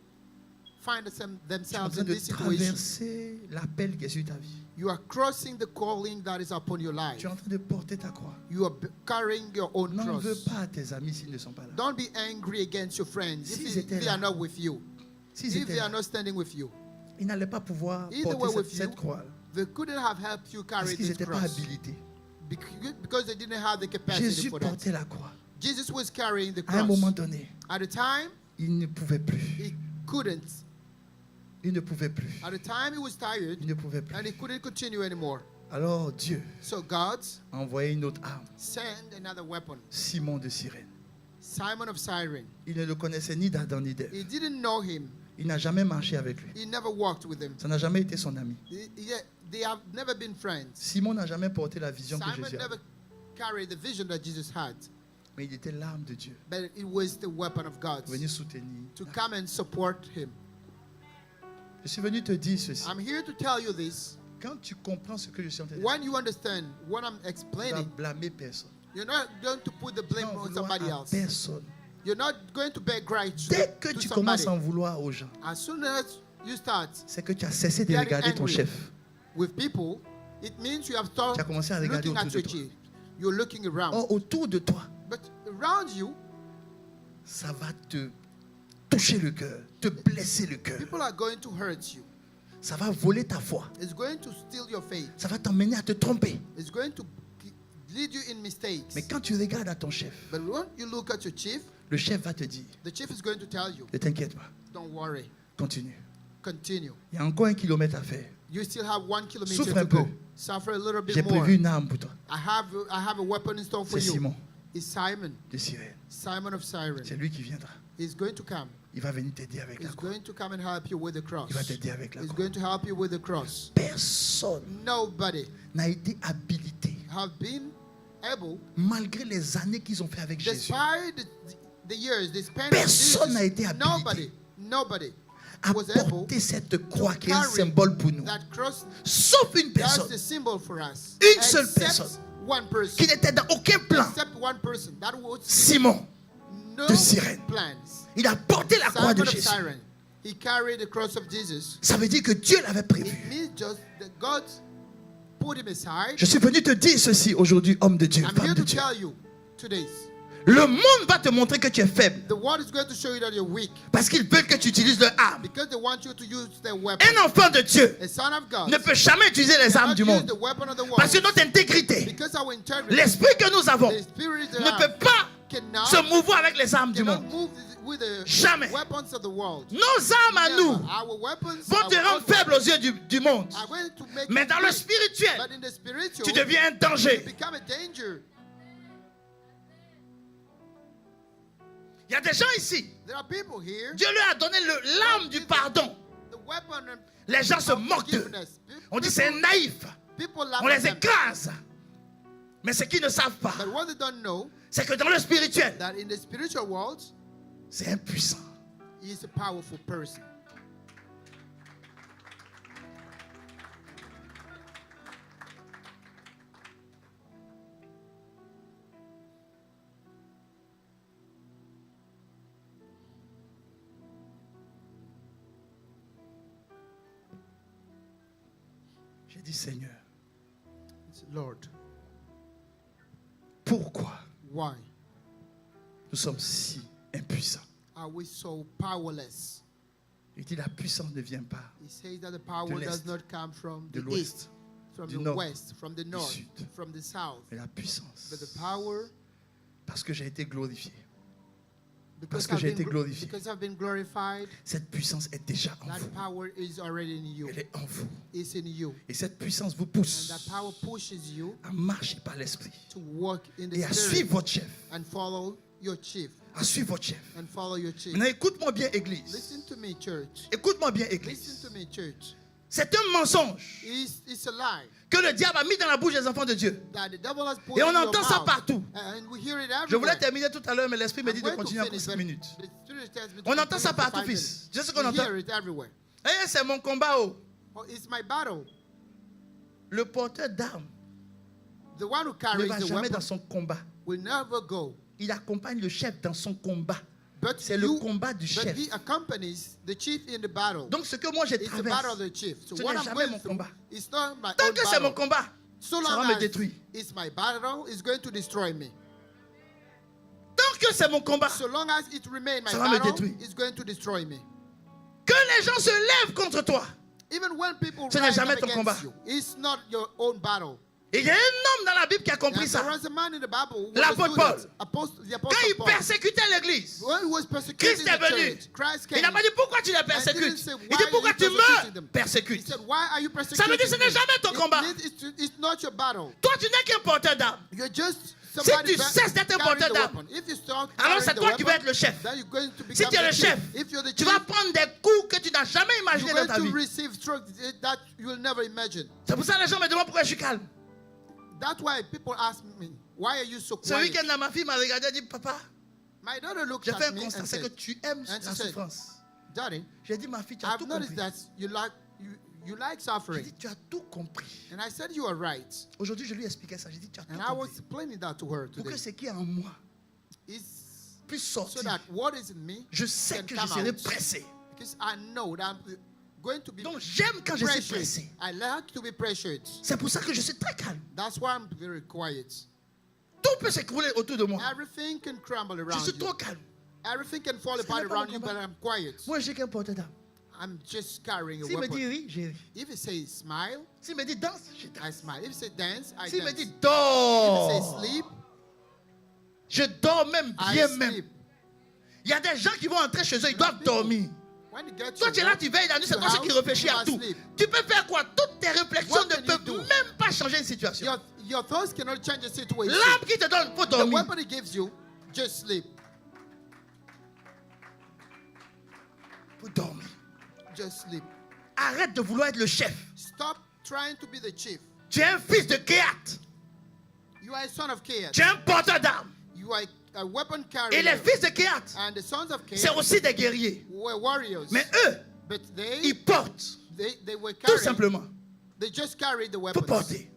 find Tu es en themselves train in de this situation. traverser l'appel qui est sur ta vie. You are crossing the calling that is upon your life. Tu es en train de porter ta croix. You are carrying your own N'en veux cross. pas à tes amis s'ils ne sont pas là. Don't be angry against your friends S'ils if étaient they là. are not with you. S'ils If étaient they are là, not standing with you. ils n'allaient pas pouvoir Either way porter with cette you, croix. They couldn't have helped you Parce carry qu'ils this n'étaient pas cross habilités. because they didn't have the capacity Jésus for that. portait la croix. Jesus was carrying the À un moment cross. donné, At the time, il ne pouvait plus. he couldn't. Il ne pouvait plus. At the time, he was tired Il ne pouvait and he plus. couldn't continue anymore. Alors Dieu So God a envoyé une autre arme, sent another weapon, Simon de Cyrène. Simon of Cyrene. Il ne le connaissait ni d'Adam ni d'Ève. He didn't know him. Il n'a jamais marché avec lui. He never walked with him. Ça n'a jamais été son ami. They have never been friends. Simon n'a jamais porté la vision que Simon Jésus never avait. carried the vision that Jesus had, Mais il était l'arme de Dieu. but it was the weapon of God Venir soutenir. to come and support him. Je suis venu te dire ceci. I'm here to tell you this. Quand tu comprends ce que je suis en train de dire, When you understand what I'm tu vas explaining, blâmer personne. you're not going to put the Tu blame vas en on vouloir somebody à else. personne. You're not going to beg right Dès que to tu somebody. commences à en vouloir aux gens, As soon as you start c'est que tu as cessé de getting regarder ton angry chef. with people, it means you have Tu as started commencé à regarder looking autour at de your toi. chief. You're looking around. Or, autour de toi, But around you, ça va te toucher le cœur, te blesser le cœur. people are going to hurt you. Ça va voler ta foi. It's going to steal your faith. Ça va t'emmener à te tromper. It's going to lead you in mistakes. Mais quand tu regardes à ton chef, But when you look at your chief, le chef va te dire, the chief is going to tell you, ne t'inquiète pas, don't worry, continue. continue. Il y a encore 1 kilomètre à faire. You still have 1 kilometer Souffre to un peu. go. Suffer a little J'ai bit more. prévu une arme pour toi. I have a weapon in store for C'est you. Simon It's Simon. de Cyrène. Simon of Cyrene. C'est lui qui viendra. He's going to come. Il va venir t'aider avec la He's croix. going to come and help you with the cross. Il va t'aider avec la He's croix. going to help you with the cross. Personne Nobody n'a été habilité, have been able, malgré les années qu'ils ont fait avec Jésus, despite the years they spent with Personne n'a été Jesus, habilité nobody à was able porter cette croix to qui est un carry symbole pour nous. that cross. Sauf une That's personne the symbol for us. Une seule Except personne. one person. qui n'était dans aucun plan. Except one person. That was Simon no de Cyrène. plans. Il a porté la croix de Simon of Jésus. Cyrene. He carried the cross of Jesus. Ça veut dire que Dieu l'avait It prévu. means just that God put him aside. Je suis venu te dire ceci aujourd'hui, homme de Dieu, I'm femme here de to Dieu. tell you today. Le monde va te montrer que tu es faible The world is going to show you that you're weak parce qu'ils veulent que tu utilises leur arme. because they want you to use their weapon. Un enfant de Dieu A son of God ne peut jamais utiliser les armes cannot du use monde the weapon of the world parce que notre intégrité, because our integrity, l'esprit que nous avons, the spirit that ne peut pas cannot, se mouvoir avec les armes du cannot monde. move with the Jamais. weapons of the world. Nos armes à Never. nous Our weapons vont te our rendre own faible aux yeux du monde. are going to make Mais you dans le weak. spirituel, But in the spiritual, tu deviens un you danger. become a danger. Il y a des gens ici, There are people here. Dieu leur a donné l'âme du pardon. The weapon Les gens se of moquent d'eux. forgiveness. On dit c'est naïf. People laugh On at les them. écrase. Mais ce qu'ils ne savent pas, But what they don't know, c'est que dans le spirituel, that in the spiritual world, c'est impuissant. he is a powerful person. J'ai dit Seigneur, It's, Lord, pourquoi why nous sommes si impuissants? are we so powerless? Il dit la puissance ne vient pas He says that the power l'Est, does not come from de the l'Ouest, east, from du the Nord, west, from the north, Sud. from the south. mais la puissance. But the power, Parce que j'ai été glorifié. because que j'ai été been, glorifié. because I've been glorified, Cette puissance est déjà en that vous. power is already in you. Elle est en vous. It's in you. Et cette puissance vous And pousse that power pushes you à marcher par l'esprit to walk in the et à spirit suivre votre chef. and follow your chief. À suivre votre chef. And follow your chief. Maintenant, écoute-moi bien, Église. Listen to me, church. Écoute-moi bien, Listen Église. to me, church. C'est un mensonge It's a lie que le diable a mis dans la bouche des enfants de Dieu. that the devil has put Et on in your entend ça mouth. partout. And we hear it Je voulais everywhere. terminer tout à l'heure, mais l'esprit me I'm dit de going to continuer encore finish, 5 but minutes. the Spirit tells me to On entend continue ça for partout, 5 fils. minutes. Je sais qu'on We entend. hear it everywhere. Eh, c'est mon combat. Oh. Oh, it's my battle. Le porteur d'armes The one who ne carries va the jamais weapon dans son combat. will never go. Il accompagne le chef dans son combat. But C'est le combat du but chef. he accompanies the chief in the battle. Donc ce que moi je It's the battle of traverse, the chief. So ce what n'est I'm jamais going mon through combat. is not my Tant own que c'est mon battle. combat, So ça long va me as détruire. it's my battle, it's going to destroy me. Tant que c'est mon combat, So long as it remains my Ça va me battle, détruire. it's going to destroy me. que les gens se lèvent contre toi. Even when people Ce n'est rise jamais up ton combat. against you, it's not your own battle. Et il y a un homme dans la Bible qui a compris There ça. was a man in the Bible who L'apôtre understood Paul. it. The Quand apostle il Paul. persécutait l'église, When he was Christ persecuting est the venu. church, Christ Il came. n'a pas dit pourquoi tu les and didn't persécutes. say, Il "Why dit are pourquoi you tu persecuting them?" me He persécutes. said, "Why are you Ça veut persecuting dire que ce n'est me?" jamais ton combat. It's not your battle. Toi, tu n'es qu'un porteur d'armes. You're just Si somebody tu cesses d'être un carrying porteur the d'armes, weapon. If you start alors c'est carrying the toi qui vas weapon, être le chef. then you're going to Si become tu es the le chief. chef, If you're the tu chief, vas prendre des coups que tu n'as jamais imaginés you're dans ta going to vie. receive strokes that you will never imagine. C'est pour ça que les gens me demandent pourquoi je suis calme. That's why people ask me, "Why are you so Ce quiet?" week-end, là, ma fille m'a regardé et dit, papa, My daughter looked j'ai fait at un me constat, and c'est que said, tu aimes and la she said, souffrance. Daddy, J'ai dit, ma fille, tu as I've tout noticed compris. that you like J'ai suffering. dit, tu as tout compris. And I said, you are right. Aujourd'hui, je lui expliquais ça. J'ai dit, tu as tout And I was compris. explaining that to her Pour today. que ce qui est en moi It's puisse so sortir. that what is in me Je sais can que je come serai out. pressé. Because I know that I'm going to be Donc, j'aime quand je suis pressured. pressé. I like to be pressured. C'est pour ça que je suis très calme. That's why I'm very quiet. Tout peut s'écrouler autour de moi. Everything can crumble Je around suis you. trop calme. Everything can fall Ce apart n'est pas around mon you, but combat. I'm quiet. Moi, j'ai qu'un porte d'âme. I'm just carrying a S'il me weapon. dit ris, j'ai ri. If he says smile, S'il me dit danse, je I danse. smile. If he says dance, I S'il me dance. dit If he dors, says sleep, je dors même I bien sleep. même. Il y a des gens qui vont entrer chez eux, ils doivent dormir. When you get Toi, to tu es là, work, tu veilles la nuit, c'est to toi qui house, réfléchis you à are tout. asleep. Tu peux faire quoi? Toutes tes réflexions What ne can you peuvent do? même pas changer une situation. your thoughts cannot change the situation. L'arme qui te donne, il faut The dormir. weapon he gives you, just sleep. Faut dormir. Just sleep. Arrête de vouloir être le chef. Stop trying to be the chief. Tu es un fils de Kéat. You are a son of Cain. Tu es un porteur d'armes. You are a weapon Et carrier. les fils de Kéat, And the sons of c'est Cain aussi des guerriers. were warriors. Mais eux, But ils portent. they were Tout carrying. simplement. They just carried the Faut weapons. porter.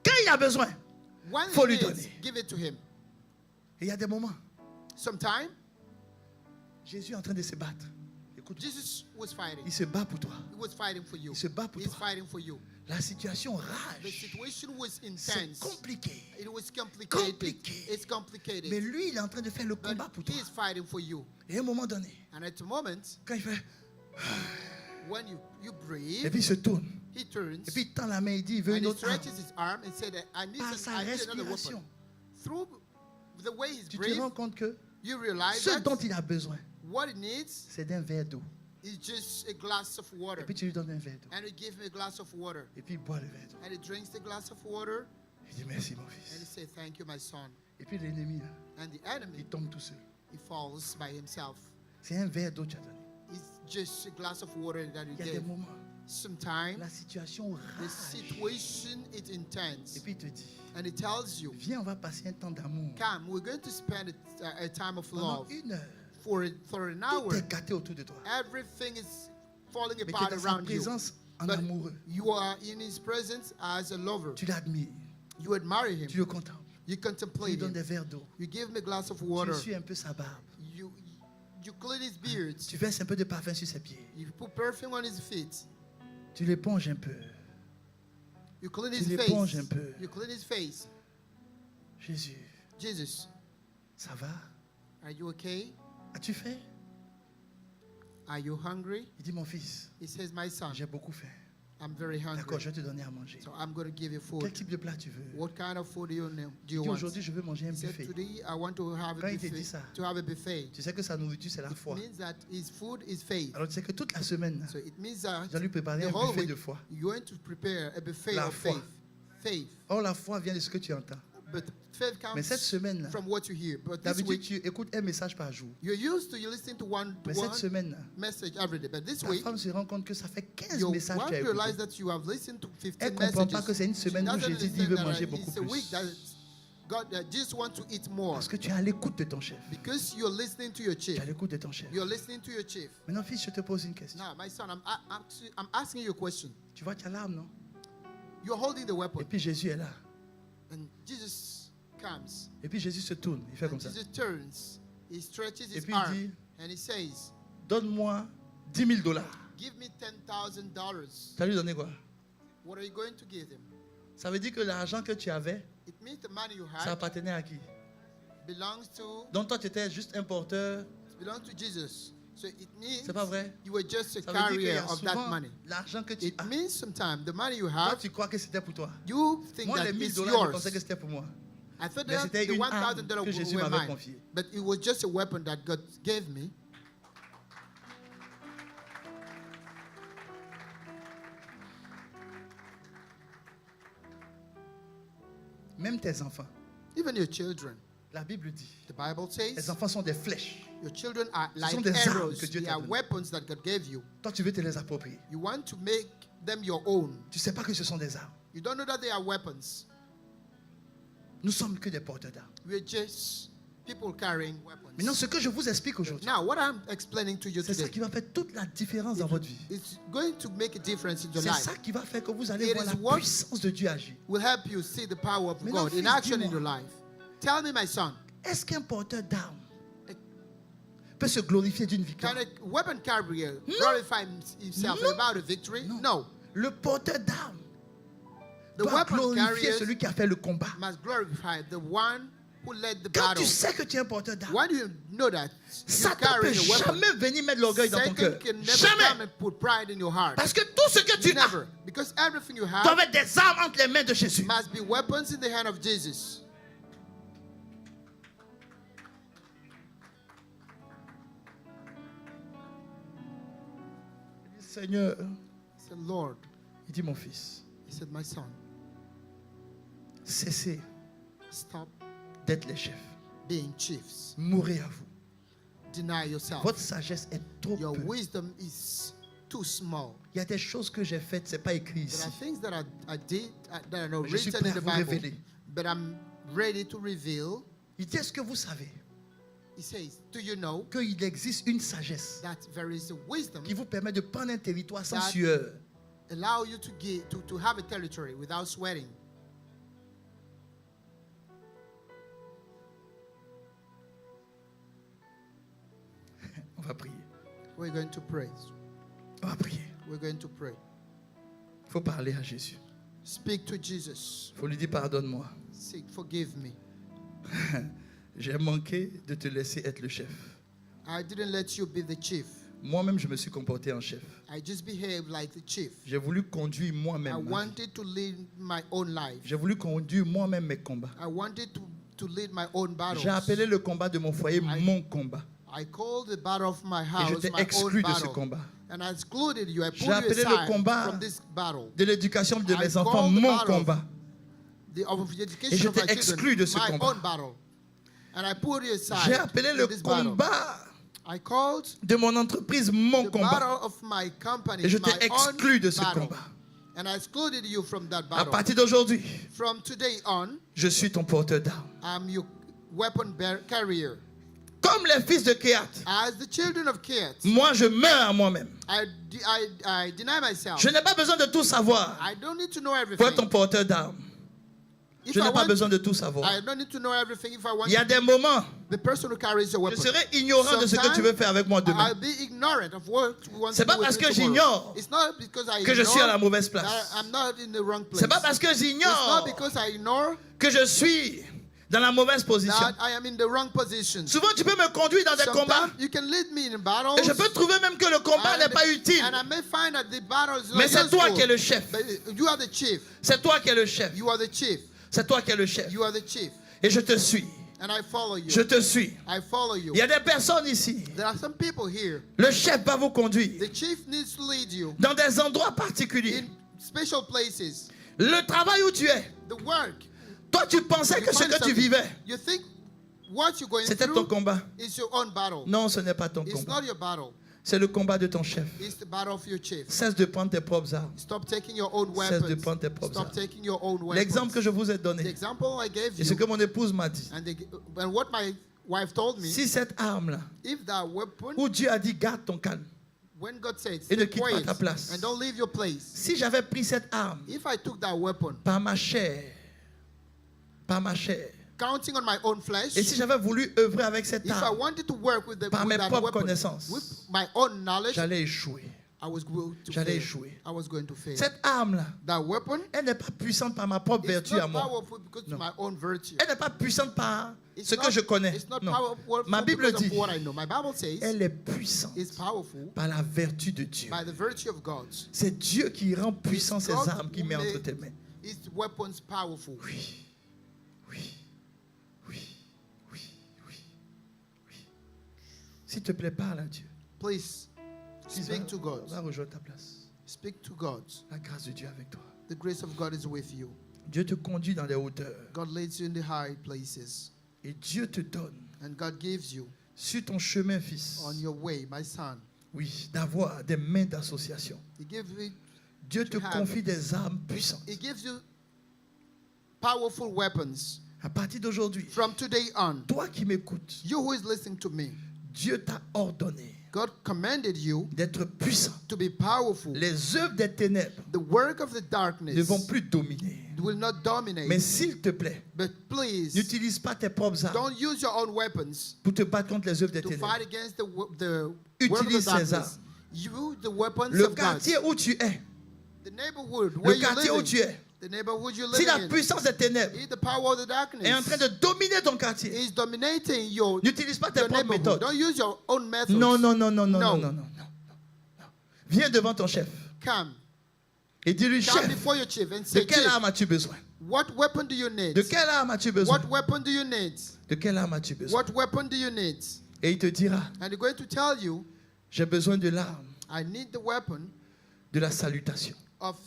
Quand il y a besoin, When Faut he lui needs, donner. give it to him. et il y a des moments, Sometime, Jésus est en train de se battre. Écoute, Jesus was fighting. il se bat pour toi. He was fighting for you. Il se bat pour He's toi. fighting for you. La situation The rage. situation was C'est intense. compliqué. It was complicated. Compliqué. It's complicated. Mais lui, il est en train de faire le But combat pour he toi. is fighting for you. Et à un moment donné, And at the moment, quand il fait, when you et breathe, puis il se tourne, he turns et puis il tend la main, il dit, il veut and une he autre arme. stretches his arm and said, I need, Par sa I need another respiration, weapon. Through the way he's tu te breathing, rends compte que you realize ce that dont il a besoin, what he needs c'est d'un verre d'eau. is just a glass of water. Et puis tu lui donnes un verre d'eau. And you give him a glass of water. Et puis il boit le verre d'eau. And he drinks the glass of water Il dit, merci mon and he fils. says, thank you, my son. Et puis l'ennemi, là, And the enemy, il tombe tout seul. he falls by himself. C'est un verre d'eau que tu as donné. It's just a glass of water that you Il y a des gave. moments, Sometimes la situation the rage. situation is intense. Et puis il te dit, And he tells you, viens, on va passer un temps d'amour. come, we're going to spend a time of Pendant love. une heure, For an tout hour, est gâté autour de toi. everything is falling Mais tu es apart dans sa around you. présence en But amoureux. you are in his presence as a lover. Tu l'admires, You admire him. tu le contemples. You Tu lui contemplate donnes des him. verres d'eau. You give him a glass of Tu water. essuies un peu sa barbe. You clean his beard. Tu verses un peu de parfum sur ses pieds. You put perfume on his feet. Tu l'éponges un peu. You clean Tu his l'éponges face. un peu. You clean his face. Jésus, Jesus, ça va? are you okay? As-tu faim? Are you hungry? Il dit, mon fils, He says, my son, j'ai beaucoup faim. I'm very D'accord, je hungry. vais te donner à manger. So I'm going to give you Quel food. type de plat tu veux? What kind of food do you Il dit, want? aujourd'hui, je veux manger un He said, buffet. today I want to have Quand a il te dit buffet. ça, To have a buffet. tu sais que sa nourriture, c'est la It foi. means that his food is faith. Alors tu sais que toute la semaine, So it means that je dois lui préparer the un whole buffet week de foi. you're going to prepare a buffet La of foi. faith. Faith. Or, la foi vient de ce que tu entends. But faith Mais cette comes semaine-là, from what you hear. But this d'habitude, week, tu écoutes un message par jour. you're used to listening to one Mais cette semaine-là, message every day. But this la week, femme se rend compte que ça fait 15 you messages want qu'elle to a realize écoutés. that you have listened to 15 Elle ne comprend pas messages. que c'est une She semaine où doesn't Jésus dit, il understand veut that manger beaucoup it's a week plus. that God Jesus wants to eat more. Parce que tu es à l'écoute de ton chef. Because you're listening to your Tu chief. es à l'écoute de ton chef. You're listening to your chief. Maintenant, fils, je te pose une question. Now, my son, I'm asking you a question. Tu vois, tu as l'arme, non? You're holding the weapon. Et puis Jésus est là. And Jesus comes. Et puis Jésus se tourne. Il fait And comme ça. Jesus turns. He stretches Et his puis arm. il dit, And he says, donne-moi 10 000 $. give me $10,000. Tu as lui donné quoi? What are you going to give him? Ça veut dire que l'argent que tu avais, It means the money you ça had appartenait à qui? belongs to Donc toi, tu étais juste un porteur. Jesus. So it means C'est pas vrai? you were just a Ça veut dire qu'il y carrier a of that souvent money. l'argent que tu It as. means sometimes the money you Toi, have, tu crois que c'était pour toi. you think Moi, that les 1000 it's $, je yours. pensais que c'était pour moi. I thought Mais that c'était the une arme $1,000 que Jésus were m'avait mine. confiée. But it was just a weapon that God gave me. Même tes enfants. Even your children. La Bible dit, The Bible les says enfants sont des flèches. your children are sont like des armes arrows. que Dieu They t'a are données. weapons that God gave you. Toi, tu veux te les approprier. You want to make them your own. Tu ne sais pas que ce sont des armes. You don't know that they are weapons. Nous sommes que des porteurs d'armes. We're just people carrying weapons. Maintenant, ce que je vous explique aujourd'hui, Now, what I'm explaining to you c'est ça today, qui va faire toute la différence dans votre vie. it's going to make a difference in your C'est life. ça qui va faire que vous allez It voir is la what puissance de Dieu agir. Will help you see the power of Maintenant, God in fils, action in dis-moi. your life. Tell me, my son, Est-ce qu'un porteur d'armes peut se glorifier d'une victoire? can a weapon carrier glorify himself No. about a victory? No. No. Le porteur d'armes The doit weapon glorifier carrier celui qui a fait le combat. must glorify the one who led the Quand battle. tu sais que tu es un porteur d'armes, Why do you know that? You Satan carry peut a weapon. jamais venir mettre l'orgueil dans ton Satan cœur. can never Jamais. come and put pride in your heart. Parce que tout ce que tu as Never. Because everything you have doit être des armes entre les mains de Jésus. must be weapons in the hand of Jesus. Seigneur, He said, Lord, il dit mon fils, he said, my son, cessez stop d'être les chefs. being chiefs. Mourez à vous. Deny yourself. Votre sagesse est trop Your peu. wisdom is too small. Il y a des choses que j'ai faites, c'est pas écrit There ici. are things that I did that are not Je suis written prêt in à the vous Bible, révéler. but I'm ready to reveal. Il dit, est-ce que vous savez He says, do you know qu'il existe une sagesse that there is a wisdom qui vous permet de prendre un territoire sans That- sueur? allow you to have a territory without sweating? On va prier. We're going to pray. On va prier. We're going to pray. Il faut parler à Jésus. Speak to Jesus. Il faut lui dire pardonne-moi. Say, forgive me. J'ai manqué de te laisser être le chef. I didn't let you be the chief. Moi-même, je me suis comporté en chef. I just behaved like the chief. J'ai voulu conduire I moi-même ma vie. wanted to lead my own life. J'ai voulu conduire moi-même mes combats. I wanted to lead my own battles. J'ai appelé le combat de mon foyer mon combat. I called the battle of my Et je house t'ai my own exclu de ce battle. combat. And I excluded you. I put J'ai you appelé le aside combat from this battle. De l'éducation de I mes enfants, called the mon battle combat. Of the Et education je of my t'ai exclu de ce children, my combat. own battle. And I put you aside J'ai appelé in le this battle. combat I called de mon entreprise mon the combat. battle of my company Et je my t'ai exclu own de ce battle. combat. And I excluded you from that À battle. partir d'aujourd'hui, From today on, je suis ton porteur d'armes. I'm your weapon carrier. Comme les fils de Kéat, As the children of Keat, moi je meurs à moi-même. I deny myself. Je n'ai pas besoin de tout savoir I don't need to know pour everything. être ton porteur d'armes. If Je I n'ai pas want, besoin de tout savoir. I don't need to know everything. If I want Il y a to des moments, be the person who carries your je weapon. serai ignorant de ce que tu veux faire avec moi demain. I'll be ignorant of what you want C'est to pas do with parce me que tomorrow. j'ignore It's not because I que je suis à la ignore mauvaise place. that I'm not in the wrong place. C'est pas parce que It's j'ignore not because I ignore que je suis dans la mauvaise position. that I am in the wrong position. Souvent, tu peux me conduire dans des combats Sometimes you can lead me in battles. et je peux trouver même que le combat n'est pas utile. And I may find that the battle is not Mais c'est toi useful. qui es le chef. But you are the chief. C'est toi qui es le chef. You are the chief. C'est toi qui es le chef. You are the chief. Et je te suis. And I follow you. Je te suis. I follow you. Il y a des personnes ici. There are some people here. Le chef va vous conduire The chief needs to lead you dans des endroits particuliers. in special places. Le travail où tu es. The work. Toi, tu pensais You que ce find que tu something. vivais, You think what you're going c'était ton through combat. is your own battle. Non, ce n'est pas ton It's combat. not your battle. C'est le combat de ton chef. It's the battle of your chief. Cesse de prendre tes propres armes. Stop taking your own Cesse de weapons. prendre tes propres Stop armes. taking your own weapons. L'exemple que je vous ai The donné example I gave et ce you que mon épouse m'a dit. and what my wife told me, Si cette arme-là, if that weapon, où Dieu a dit garde ton calme, when God said, et ne stay quitte pas quiet ta place. and don't leave your place, si j'avais pris cette arme if I took that weapon, par ma chair, counting on my own flesh, et si j'avais voulu œuvrer avec cette if I arme, wanted to work with, par mes that propres weapon, connaissances, with my own knowledge, j'allais échouer. I was going to J'allais fail. échouer. I was going to fail. Cette arme-là, That weapon elle n'est pas puissante par ma propre is vertu à not moi. powerful because Non. of my own virtue. Elle n'est pas puissante par It's ce not- que je connais. It's not Non. powerful Ma Bible because of dit, what I know. My Bible says elle est puissante it's powerful par la vertu de Dieu. by the virtue of God. C'est Dieu qui rend puissant It's ces God armes qu'il who met entre made tes mains. His weapons powerful. Oui, oui, oui, oui, oui, oui. S'il te plaît, parle à Dieu. Please Dis, speak to God. va rejoindre ta place. Speak to God. La grâce de Dieu avec toi. The grace of God is with you. Dieu te conduit dans les hauteurs. God leads you in the high places. Et Dieu te donne, And God gives you sur ton chemin, fils, on your way, my son. oui, d'avoir des mains d'association. He gives you, Dieu te confie des armes puissantes. he gives you powerful weapons. À partir d'aujourd'hui, from today on, toi qui m'écoutes, you who is listening to me, Dieu t'a ordonné God commanded you d'être puissant. to be powerful. Les œuvres des ténèbres The work of the ne darkness vont plus dominer. will not dominate. Mais s'il te plaît, But please, n'utilise pas tes propres armes don't use your own weapons pour te battre contre les œuvres des to ténèbres. fight against the work of the Utilise ces darkness. armes. You, the weapons Le of God. quartier où tu es, The neighborhood where le you're quartier où living. tu es, The neighborhood you're si la living in. puissance des ténèbres If the power of the darkness est en train de dominer ton quartier, is dominating your n'utilise pas tes propres neighborhood, méthodes. don't use your own methods. Non, non, non, non, non, No. non, non, non, non. Viens devant ton chef Come et dis-lui, Come chef, before your chief and de say, quelle Chief, arme as-tu besoin? what weapon do you need? De quelle arme as-tu besoin? What weapon do you need? De quelle arme as-tu besoin? What weapon do you need? Et il te dira, And he's going to tell you, j'ai besoin de l'arme I need the weapon de la salutation. of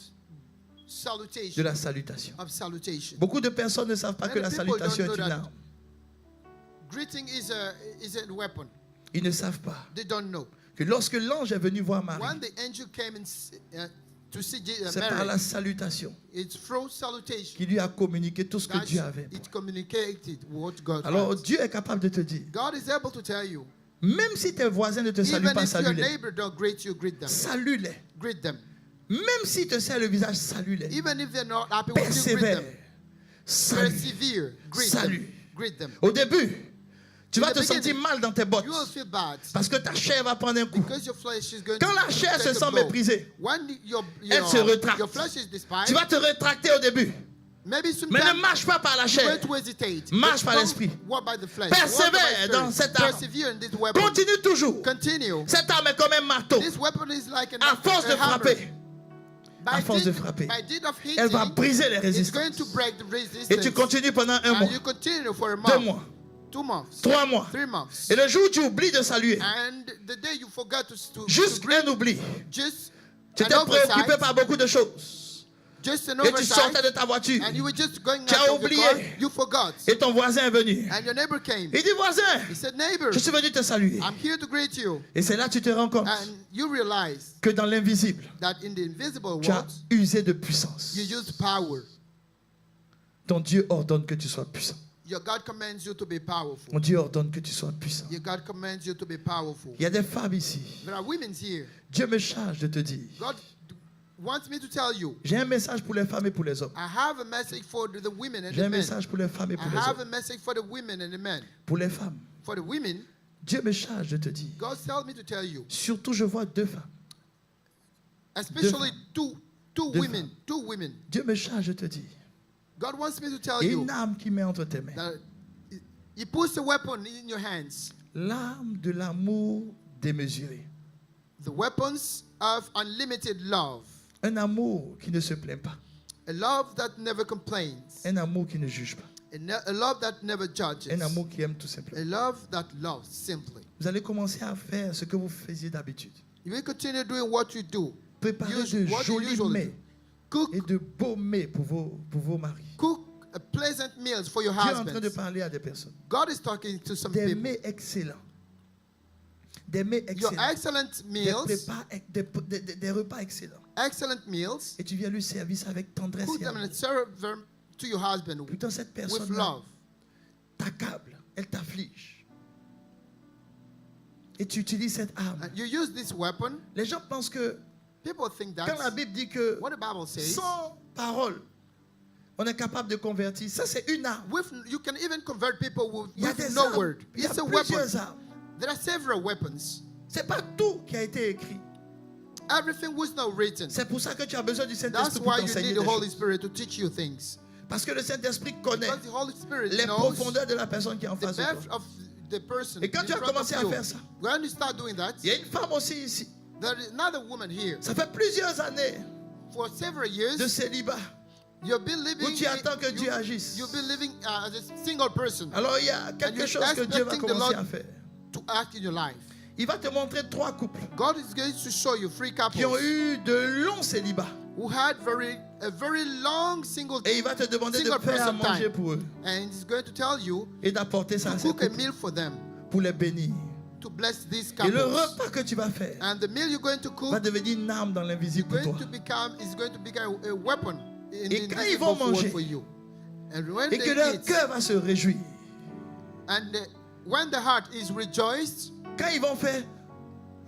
De salutation. la salutation. Of salutation. Beaucoup de personnes ne savent pas que la Many people salutation don't est know une that. arme. Greeting is a weapon. Ils ne savent pas They don't know. que lorsque l'ange est venu voir Marie, When the angel came to see c'est par Mary, la salutation it's through salutation qu'il lui a communiqué tout ce que that Dieu avait. it communicated what God Alors had. Dieu est capable de te dire, God is able to tell you, même si tes voisins ne te saluent even pas, if your salue-les. neighbor don't greet you, greet them. Salue-les. Greet them. Même s'ils te serrent le visage, salue-les. Even if they're not happy with you, greet Persévère. them. Salue. Persevere. Greet Salut. them. Greet them. Au début, tu vas In the te sentir beginning, mal dans tes bottes You will feel bad parce que ta chair va prendre un coup. because your flesh is going Quand to la chair se take a sent blow. méprisée, When elle se retracte. your flesh is despised, Tu vas te rétracter au début, maybe mais ne sometimes marche pas par la you're chair. going to hesitate. Marche But par don't l'esprit. Walk by the flesh. Persévère Walk by the dans spirit. cette arme. Persevere in this weapon. Continue toujours. Continue. Cette arme est comme un marteau. This weapon is like an À force de a hammer. frapper, By à force de deed- frapper, by deed of elle va hitting, briser les it's going résistances. to break the Et tu resistance. continues pendant un mois, And you continue for a 2 month, mois, 2 months, 3 mois. 3 months. Et le jour où tu oublies de saluer, And the day you forgot to juste greet, un oubli, just tu an t'es préoccupé oversight, par beaucoup de choses. just an Et tu sortais oversight, de ta voiture. and you were just going Tu as out of the oublié. car, you forgot. Et ton voisin est venu. And your neighbor came. Il dit, voisin, He said, neighbor, je suis venu te saluer. I'm here to greet you. Et c'est là que tu te rends compte And you realize que dans l'invisible, that in the invisible tu as world, usé de puissance. you use power. Ton Dieu ordonne que tu sois puissant. Your God commands you to be powerful. Mon Dieu ordonne que tu sois puissant. Your God commands you to be powerful. Il y a des femmes ici. There are women here. Dieu me charge de te dire. God wants me to tell you, J'ai un message pour les femmes et pour les hommes. I have a message for the women and J'ai the un men. message pour les femmes et I pour les have a hommes. message for the women and the men. Pour les femmes, For the women, Dieu me charge de te dire. God tells me to tell you, Surtout, je vois 2 femmes. especially two Deux women, 2 women. Dieu me charge de te dire. God wants me to tell Et you une arme qui met entre tes mains. that He puts a weapon in your hands, L'arme de l'amour démesuré. the weapons of unlimited love, Un amour qui ne se plaint pas. a love that never complains, Un amour qui ne juge pas. a love that never judges, Un amour qui aime tout a simplement. love that loves simply. Vous allez commencer à faire ce que vous faisiez d'habitude. You will continue doing what you do. Préparez Use de what you jolis usually mets do. Cook, et de beaux mets pour vos maris. cook a pleasant meals for your Dieu est en train de husbands. parler à des personnes. God is talking to some Des people. mets excellents. Des mets Your excellents. excellent Des, meals, des repas excellents. excellent meals, Et tu viens lui servir ça avec tendresse cook et them amour. and serve them to your husband Pourtant, cette with personne love. t'accable, elle t'afflige. Et tu utilises cette arme. And you use this weapon. Les gens pensent que People think quand la that Bible dit que what the Bible says, sans parole, on est capable de convertir, ça c'est une arme. you can even convert people Il y a with des no armes. word. Il y a It's a weapon. plusieurs armes. There are several weapons. C'est pas tout qui a été écrit. Everything was not written. C'est pour ça que tu as besoin du That's Saint-Esprit pour why you t'enseigner need des the Holy choses. Spirit to teach you things. Parce que le Saint-Esprit connaît Because the Holy Spirit les knows profondeurs de la personne qui est en the face de depth toi. of the person Et quand in tu as front of commencé à you. faire ça, When you start doing that, il y a une femme aussi ici. there is another woman here. Ça fait plusieurs années For several de years, célibat you've been living. où tu attends que Dieu agisse. You've been living as a single person Alors il y a quelque you're chose que Dieu va expecting the commencer Lord- à faire. to act in your life. Il va te montrer 3 couples God is going to show you 3 qui ont couples eu de longs célibats. who had a very long single, Et il va te demander de single faire à person manger time, pour eux and He's going to tell you et d'apporter ça à to ces cook a couples meal for them, pour les bénir. to bless these Et couples. le repas que tu vas faire And the meal you're going to va cook devenir une arme dans l'invisible pour toi. is going to become a weapon in Et the quand ils vont invisible world manger, for you. And when et que they leur eat, cœur va se réjouir. and when the heart is rejoiced, Quand ils vont faire,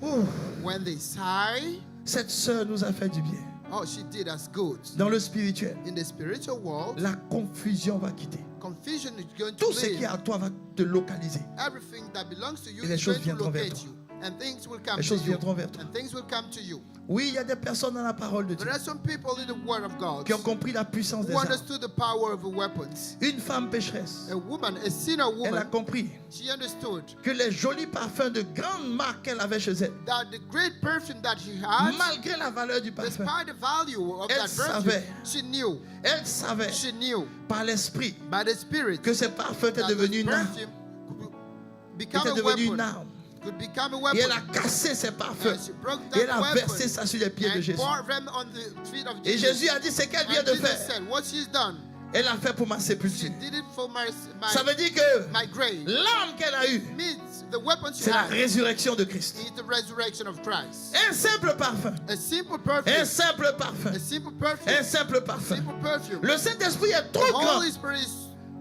oh, when they sigh, cette sœur nous a fait du bien. oh, she did us good. Dans le spirituel, In the spiritual world, la confusion va quitter. confusion is going to Tout ce qui est leave. à toi va te localiser. Everything that belongs to you Et les is choses going to viendront vers locate toi. you. And things will come Les to choses you. viendront vers toi. And things will come to you. Oui, il y a des personnes dans la parole de Dieu There are some people in the Word of God qui ont compris la puissance des who armes. understood the power of the weapons. Une femme pécheresse, A woman, a sinner elle a woman, compris she understood que les jolis parfums de grande marque qu'elle avait chez elle, that the great perfume that she had, malgré la valeur du parfum, despite the value of Elle that perfume, savait. she knew par l'esprit by the Spirit que ce parfum était that devenu this une arme. perfume could become Était a devenu une weapon. arme. Could become a Et elle weapon. a cassé ses parfums. And she broke Et elle that a weapon versé ça sur les pieds de and Jésus. poured them on the feet of Et Jesus. Jésus a dit, c'est qu'elle vient And de Jesus faire. said, what she's done, Elle l'a fait pour ma she sépulture. did it for Ça veut dire que my grave. l'arme qu'elle a eue, Means the weapon she c'est la had résurrection de Christ. is the resurrection of Christ. Un simple parfum. A simple Un perfume. simple parfum. A simple perfume. Un simple A parfum. simple perfume. Le Saint-Esprit est trop The grand. Holy Spirit is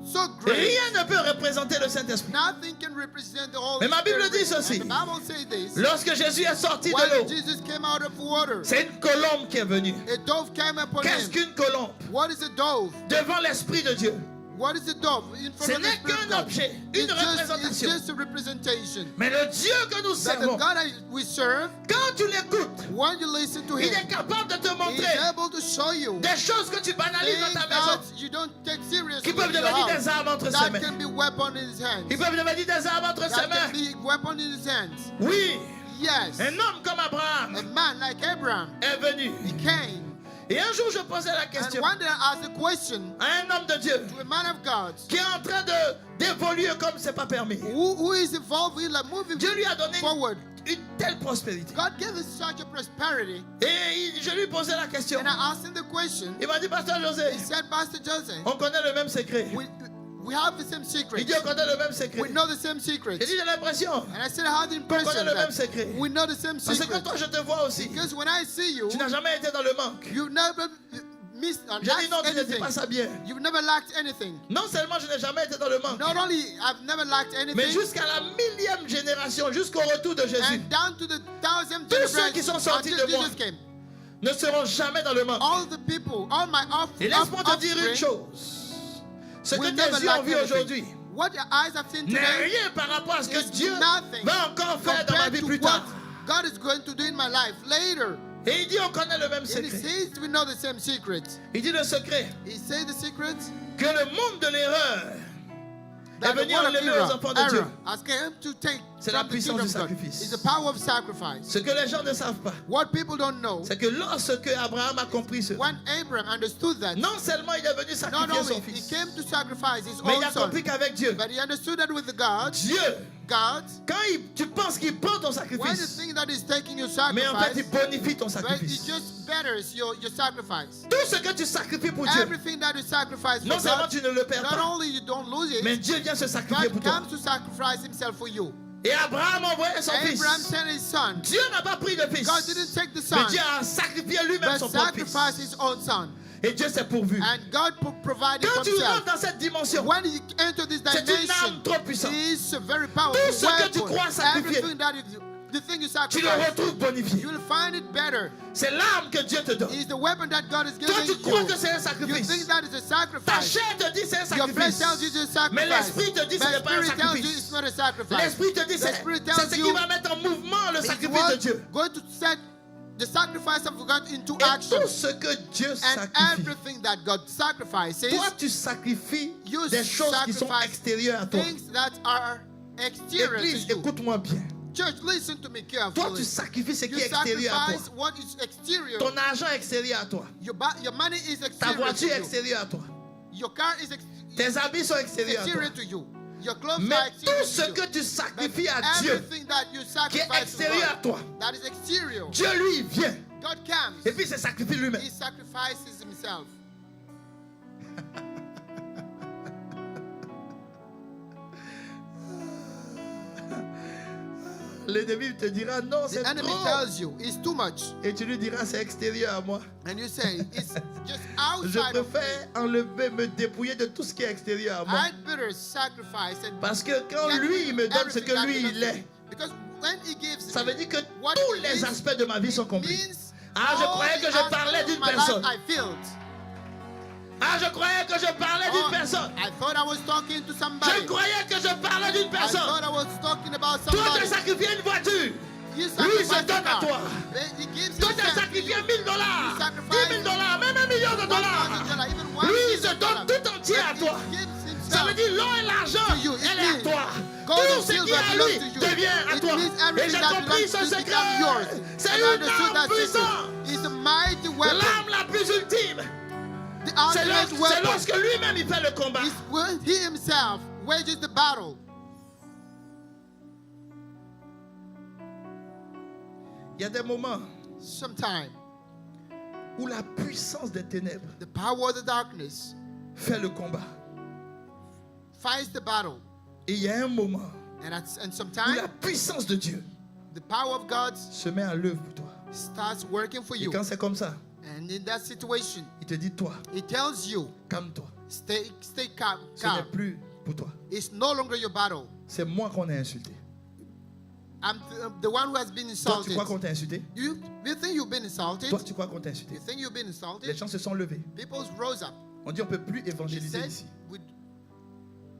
so great. Rien ne peut représenter le Saint-Esprit. Nothing can represent the Holy Mais ma Bible Spirit. dit ceci. And the Bible says this. Lorsque Jésus est sorti de When l'eau, Jesus came out of water, c'est une colombe qui est venue. a dove came upon Qu'est-ce him. qu'une colombe? What is a dove? Devant l'Esprit de Dieu. What is a dove? In Ce front of the n'est Spirit of qu'un God. objet, une It's représentation. just a representation. Mais le Dieu que nous That the servons, God we serve, quand tu l'écoutes, when you listen to il Him, est capable de te He is montrer able to show you des choses que tu banalises dans things ta maison, that you don't take seriously qui peuvent in your devenir house. des armes entre ses That mains. can be weapon in His hands. Ils peuvent devenir des armes entre ses That can mains. be weapon in His hands. Oui, Yes. un homme comme A Abraham man like Abraham, est venu. he came. Et un jour, je posais la And question one day I asked a question à un homme de Dieu to a man of God qui est en train d'évoluer comme c'est pas permis. who is involved in like moving Dieu lui a donné forward. une telle prospérité. God gave us such a prosperity. Et je lui posais la question. And I asked him the question. Il m'a dit, Pasteur José, He said, Pastor Joseph, on connaît le même secret. we have the same secret. Il dit, on connaît le même secret. We know the same secret. J'ai dit, j'ai l'impression. And I said, I have the On connaît impression le même that secret. we know the same Parce que secret. toi, je te vois aussi. Because when I see you, Tu n'as jamais été dans le manque. you never missed or J'ai dit, non, lacked tu ne dis anything. pas ça bien. You've never lacked anything. Non seulement je n'ai jamais été dans le manque, Not only I've never lacked mais anything, jusqu'à la 1000e génération, jusqu'au retour de Jésus, and down to the 1000th Tous ceux qui generation sont sortis until de moi, Jesus came. ne seront jamais dans le manque. All the people, all my Et laisse-moi te dire une offspring chose. Ce que will never tes yeux ont lack vu anything. aujourd'hui What your eyes have seen n'est today rien par rapport à ce que is Dieu nothing va encore faire dans ma compared vie to plus what tard. God is going to do in my life later. Et il dit, on connaît le même And he secret. says we know the same secret. Il dit le secret, He says the secret que le monde de l'erreur est that the venu word of enlever aux enfants de Dieu. error has come to take C'est la from the puissance kingdom du of God. sacrifice. It's the power of sacrifice. Ce que les gens ne savent pas, What people don't know, c'est que lorsque Abraham a compris cela, when Abraham understood that, non seulement il est venu not sacrifier only son he fils, came to sacrifice his mais il own a son, compris qu'avec Dieu, but he understood that with the God, quand tu penses qu'il prend ton when you sacrifice, think that he's taking your mais en fait sacrifice, il bonifie ton but it sacrifice. just betters your sacrifice. Tout ce que tu sacrifies pour Dieu, Everything that you sacrifice for non seulement God, tu ne le perds not pas, only you don't lose it, mais Dieu vient se sacrifier pour God toi. comes to sacrifice himself for you. Et Abraham a envoyé son fils. Abraham sent his son. Dieu n'a pas pris de fils, God didn't take the mais son, Dieu a sacrifié lui-même but son propre fils. sacrificed his own son. Et Dieu s'est pourvu. And God provided Quand tu himself. rentres dans cette dimension, When you enter this c'est une arme dimension, trop puissante. it's a very powerful Tout ce que tu weapon. crois sacrifier, Everything that is, the thing you Tu le sacrifice, retrouves bonifié. you will find it better. C'est l'arme que Dieu te donne. It's the weapon that God is Toi, giving tu crois you. que c'est un You sacrifice. think that is a Ta sacrifice. chair te dit c'est un Your flesh sacrifice. tells you it's a Mais sacrifice. l'esprit te dit ce But n'est pas un spirit tells you sacrifice. it's not a sacrifice. L'esprit te dit The c'est spirit c'est tells ce qui you va mettre en mouvement le it's sacrifice de what Dieu. going to set the sacrifice of God into Et action. tout ce que Dieu And sacrifie, everything that God sacrifices, toi tu sacrifies you des choses qui sont sacrifice extérieures à toi. things that are exterior Église, to you. écoute-moi bien. Church, listen to me Toi carefully. tu sacrifies ce You qui est extérieur à sacrifice toi. what is exterior. Ton argent est extérieur à toi. Your money is Ta exterior to voiture est you. extérieure à toi. Your car is Tes habits sont extérieurs à toi. exterior to you. Your clothes Mais are exterior tout ce to you. que tu But sacrifies à Dieu, everything that you qui est sacrifice to extérieur à God, toi, that is exterior. Dieu lui vient God comes. et puis se sacrifie lui-même. He sacrifices himself. L'ennemi te dira non, The c'est enemy trop. tells you it's too much. Et tu lui diras c'est extérieur à moi. And you say it's just Je outside of me. préfère enlever, me dépouiller de tout ce qui est extérieur à moi. I'd better sacrifice and Parce que quand get lui, il me donne ce everything que that lui, belongs il to est, me. Because when he gives ça me veut dire que what tous he les is, aspects de ma vie sont it compris. means Ah, je all croyais the que je aspects parlais of d'une my life personne. I filled. Ah, je croyais que je parlais Oh, d'une personne. I thought I was talking to somebody. Je croyais que je parlais d'une I personne. thought I was talking about Toi, tu as somebody. sacrifié une voiture. You Lui, il sacrifice se donne the à car. toi. He gives Toi, tu as himself to sacrifié you. $1000, You sacrifice $10 000, même $1 million. $1,000, even $1 Lui, il se million. donne tout entier à But toi. he gives himself Ça veut dire l'or et l'argent, to you. It elle est à means toi. gold Tout and ce qui silver est à belongs lui to you. devient à It toi. means Et everything j'ai that compris belongs ce to you secret. become yours. C'est And I une understood arme that puissante. secret. It's a mighty weapon. L'arme la plus ultime. The C'est ultimate lorsque weapon lui-même il fait le combat. is when he himself wages the battle. Il y a des moments Sometime où la puissance des ténèbres the power of the darkness fait le combat. fights the battle. Et il y a un moment And où sometimes la puissance de Dieu the power of God se met en l'œuvre pour toi. starts working for Et you. quand c'est comme ça, And in that situation, il te dit toi, he tells you, calme-toi. stay calm. Ce n'est plus pour toi. It's no longer your battle. C'est moi qu'on a insulté. I'm the one who has been Toi, tu insulted. crois qu'on t'a insulté? You think you've been insulted? Toi, tu crois qu'on t'a insulté? You think you've been Les insulted? gens se sont levés. People rose up. On dit on ne peut plus He évangéliser said, ici.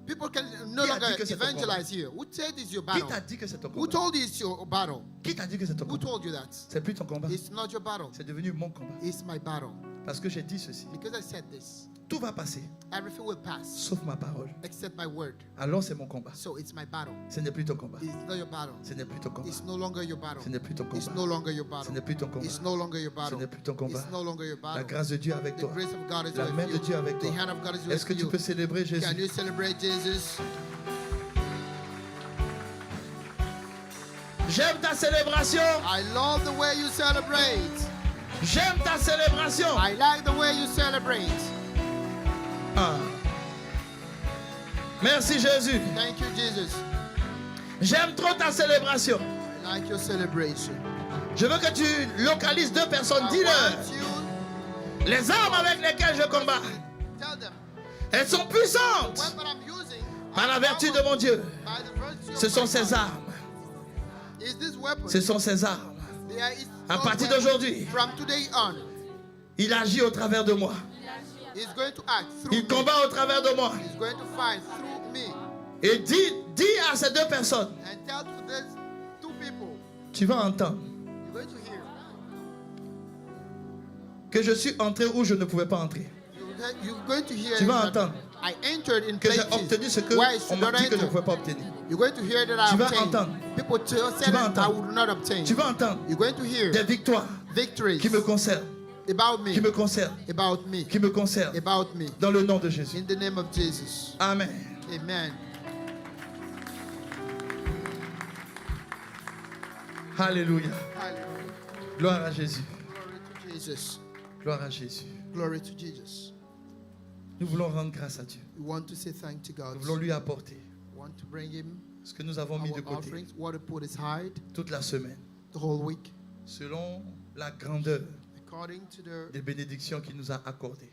people can no Qui a longer dit que c'est ton evangelize here. Who said it's your Qui battle? t'a dit que c'est ton Who combat? told you it's your battle? Qui t'a dit que c'est ton Who combat? told you that? C'est plus ton combat. It's not your battle. C'est devenu mon combat. It's my battle. Parce que j'ai dit ceci. Because I said this, Tout va passer, everything will pass sauf ma parole. except my word. Alors c'est mon combat. So it's my battle. Ce n'est plus ton combat. It's not your battle. Ce n'est plus ton combat. It's no longer your battle. Ce n'est plus ton It's combat. no longer your Ce battle. n'est plus ton combat. It's no longer your Ce battle. n'est plus ton combat. It's no longer your La battle. grâce de Dieu avec The toi. grace of God is La with main de you. Dieu avec The toi. hand of God is Est-ce que with tu you. peux célébrer Can you Jésus? celebrate Jesus? J'aime ta célébration. I love the way you celebrate. J'aime ta célébration. I like the way you celebrate. Ah. Merci Jésus. Thank you, Jesus. J'aime trop ta célébration. I like your celebration. Je veux que tu localises deux personnes. I Dis-leur. want you Les armes avec lesquelles je combats, tell them elles sont the puissantes weapon I'm using par la vertu de powerful mon Dieu. by the virtue Ce of sont my ces power. armes. Is this weapon? Ce sont ces armes. It's À your partir weapon. d'aujourd'hui, From today on, il agit au travers de moi. he's going to act through Il me. combat au travers de moi. He's going to fight through me. Et dis à ces deux personnes, And tell to these two people, tu vas entendre you're going to hear. que je suis entré où je ne pouvais pas entrer. You're going to hear Tu vas that entendre I entered in que j'ai places obtenu ce que where I on should m'a not dit que je ne enter. pouvais pas obtenir. You're going to hear that I Tu vas obtained. entendre. People said vas I entendre. would not obtain. Tu vas entendre You're going to hear des victoires victories qui me concernent, about me, qui me concernent, about me, qui me concernent. about me. Dans le nom de Jésus. In the name of Jesus. Amen. Amen. Alléluia. Hallelujah. Gloire à Jésus. Glory to Jesus. Gloire à Jésus. Glory to Jesus. Nous voulons rendre grâce à Dieu. We want to say thank to God. Nous voulons lui apporter We want to bring Him ce que nous avons mis de our côté offerings, what to put aside toute la semaine, the whole week, selon la grandeur according to the. des bénédictions qu'il nous a accordées.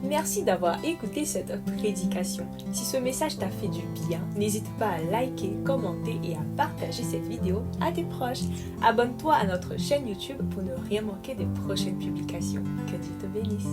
Merci d'avoir écouté cette prédication. Si ce message t'a fait du bien, n'hésite pas à liker, commenter et à partager cette vidéo à tes proches. Abonne-toi à notre chaîne YouTube pour ne rien manquer des prochaines publications. Que Dieu te bénisse.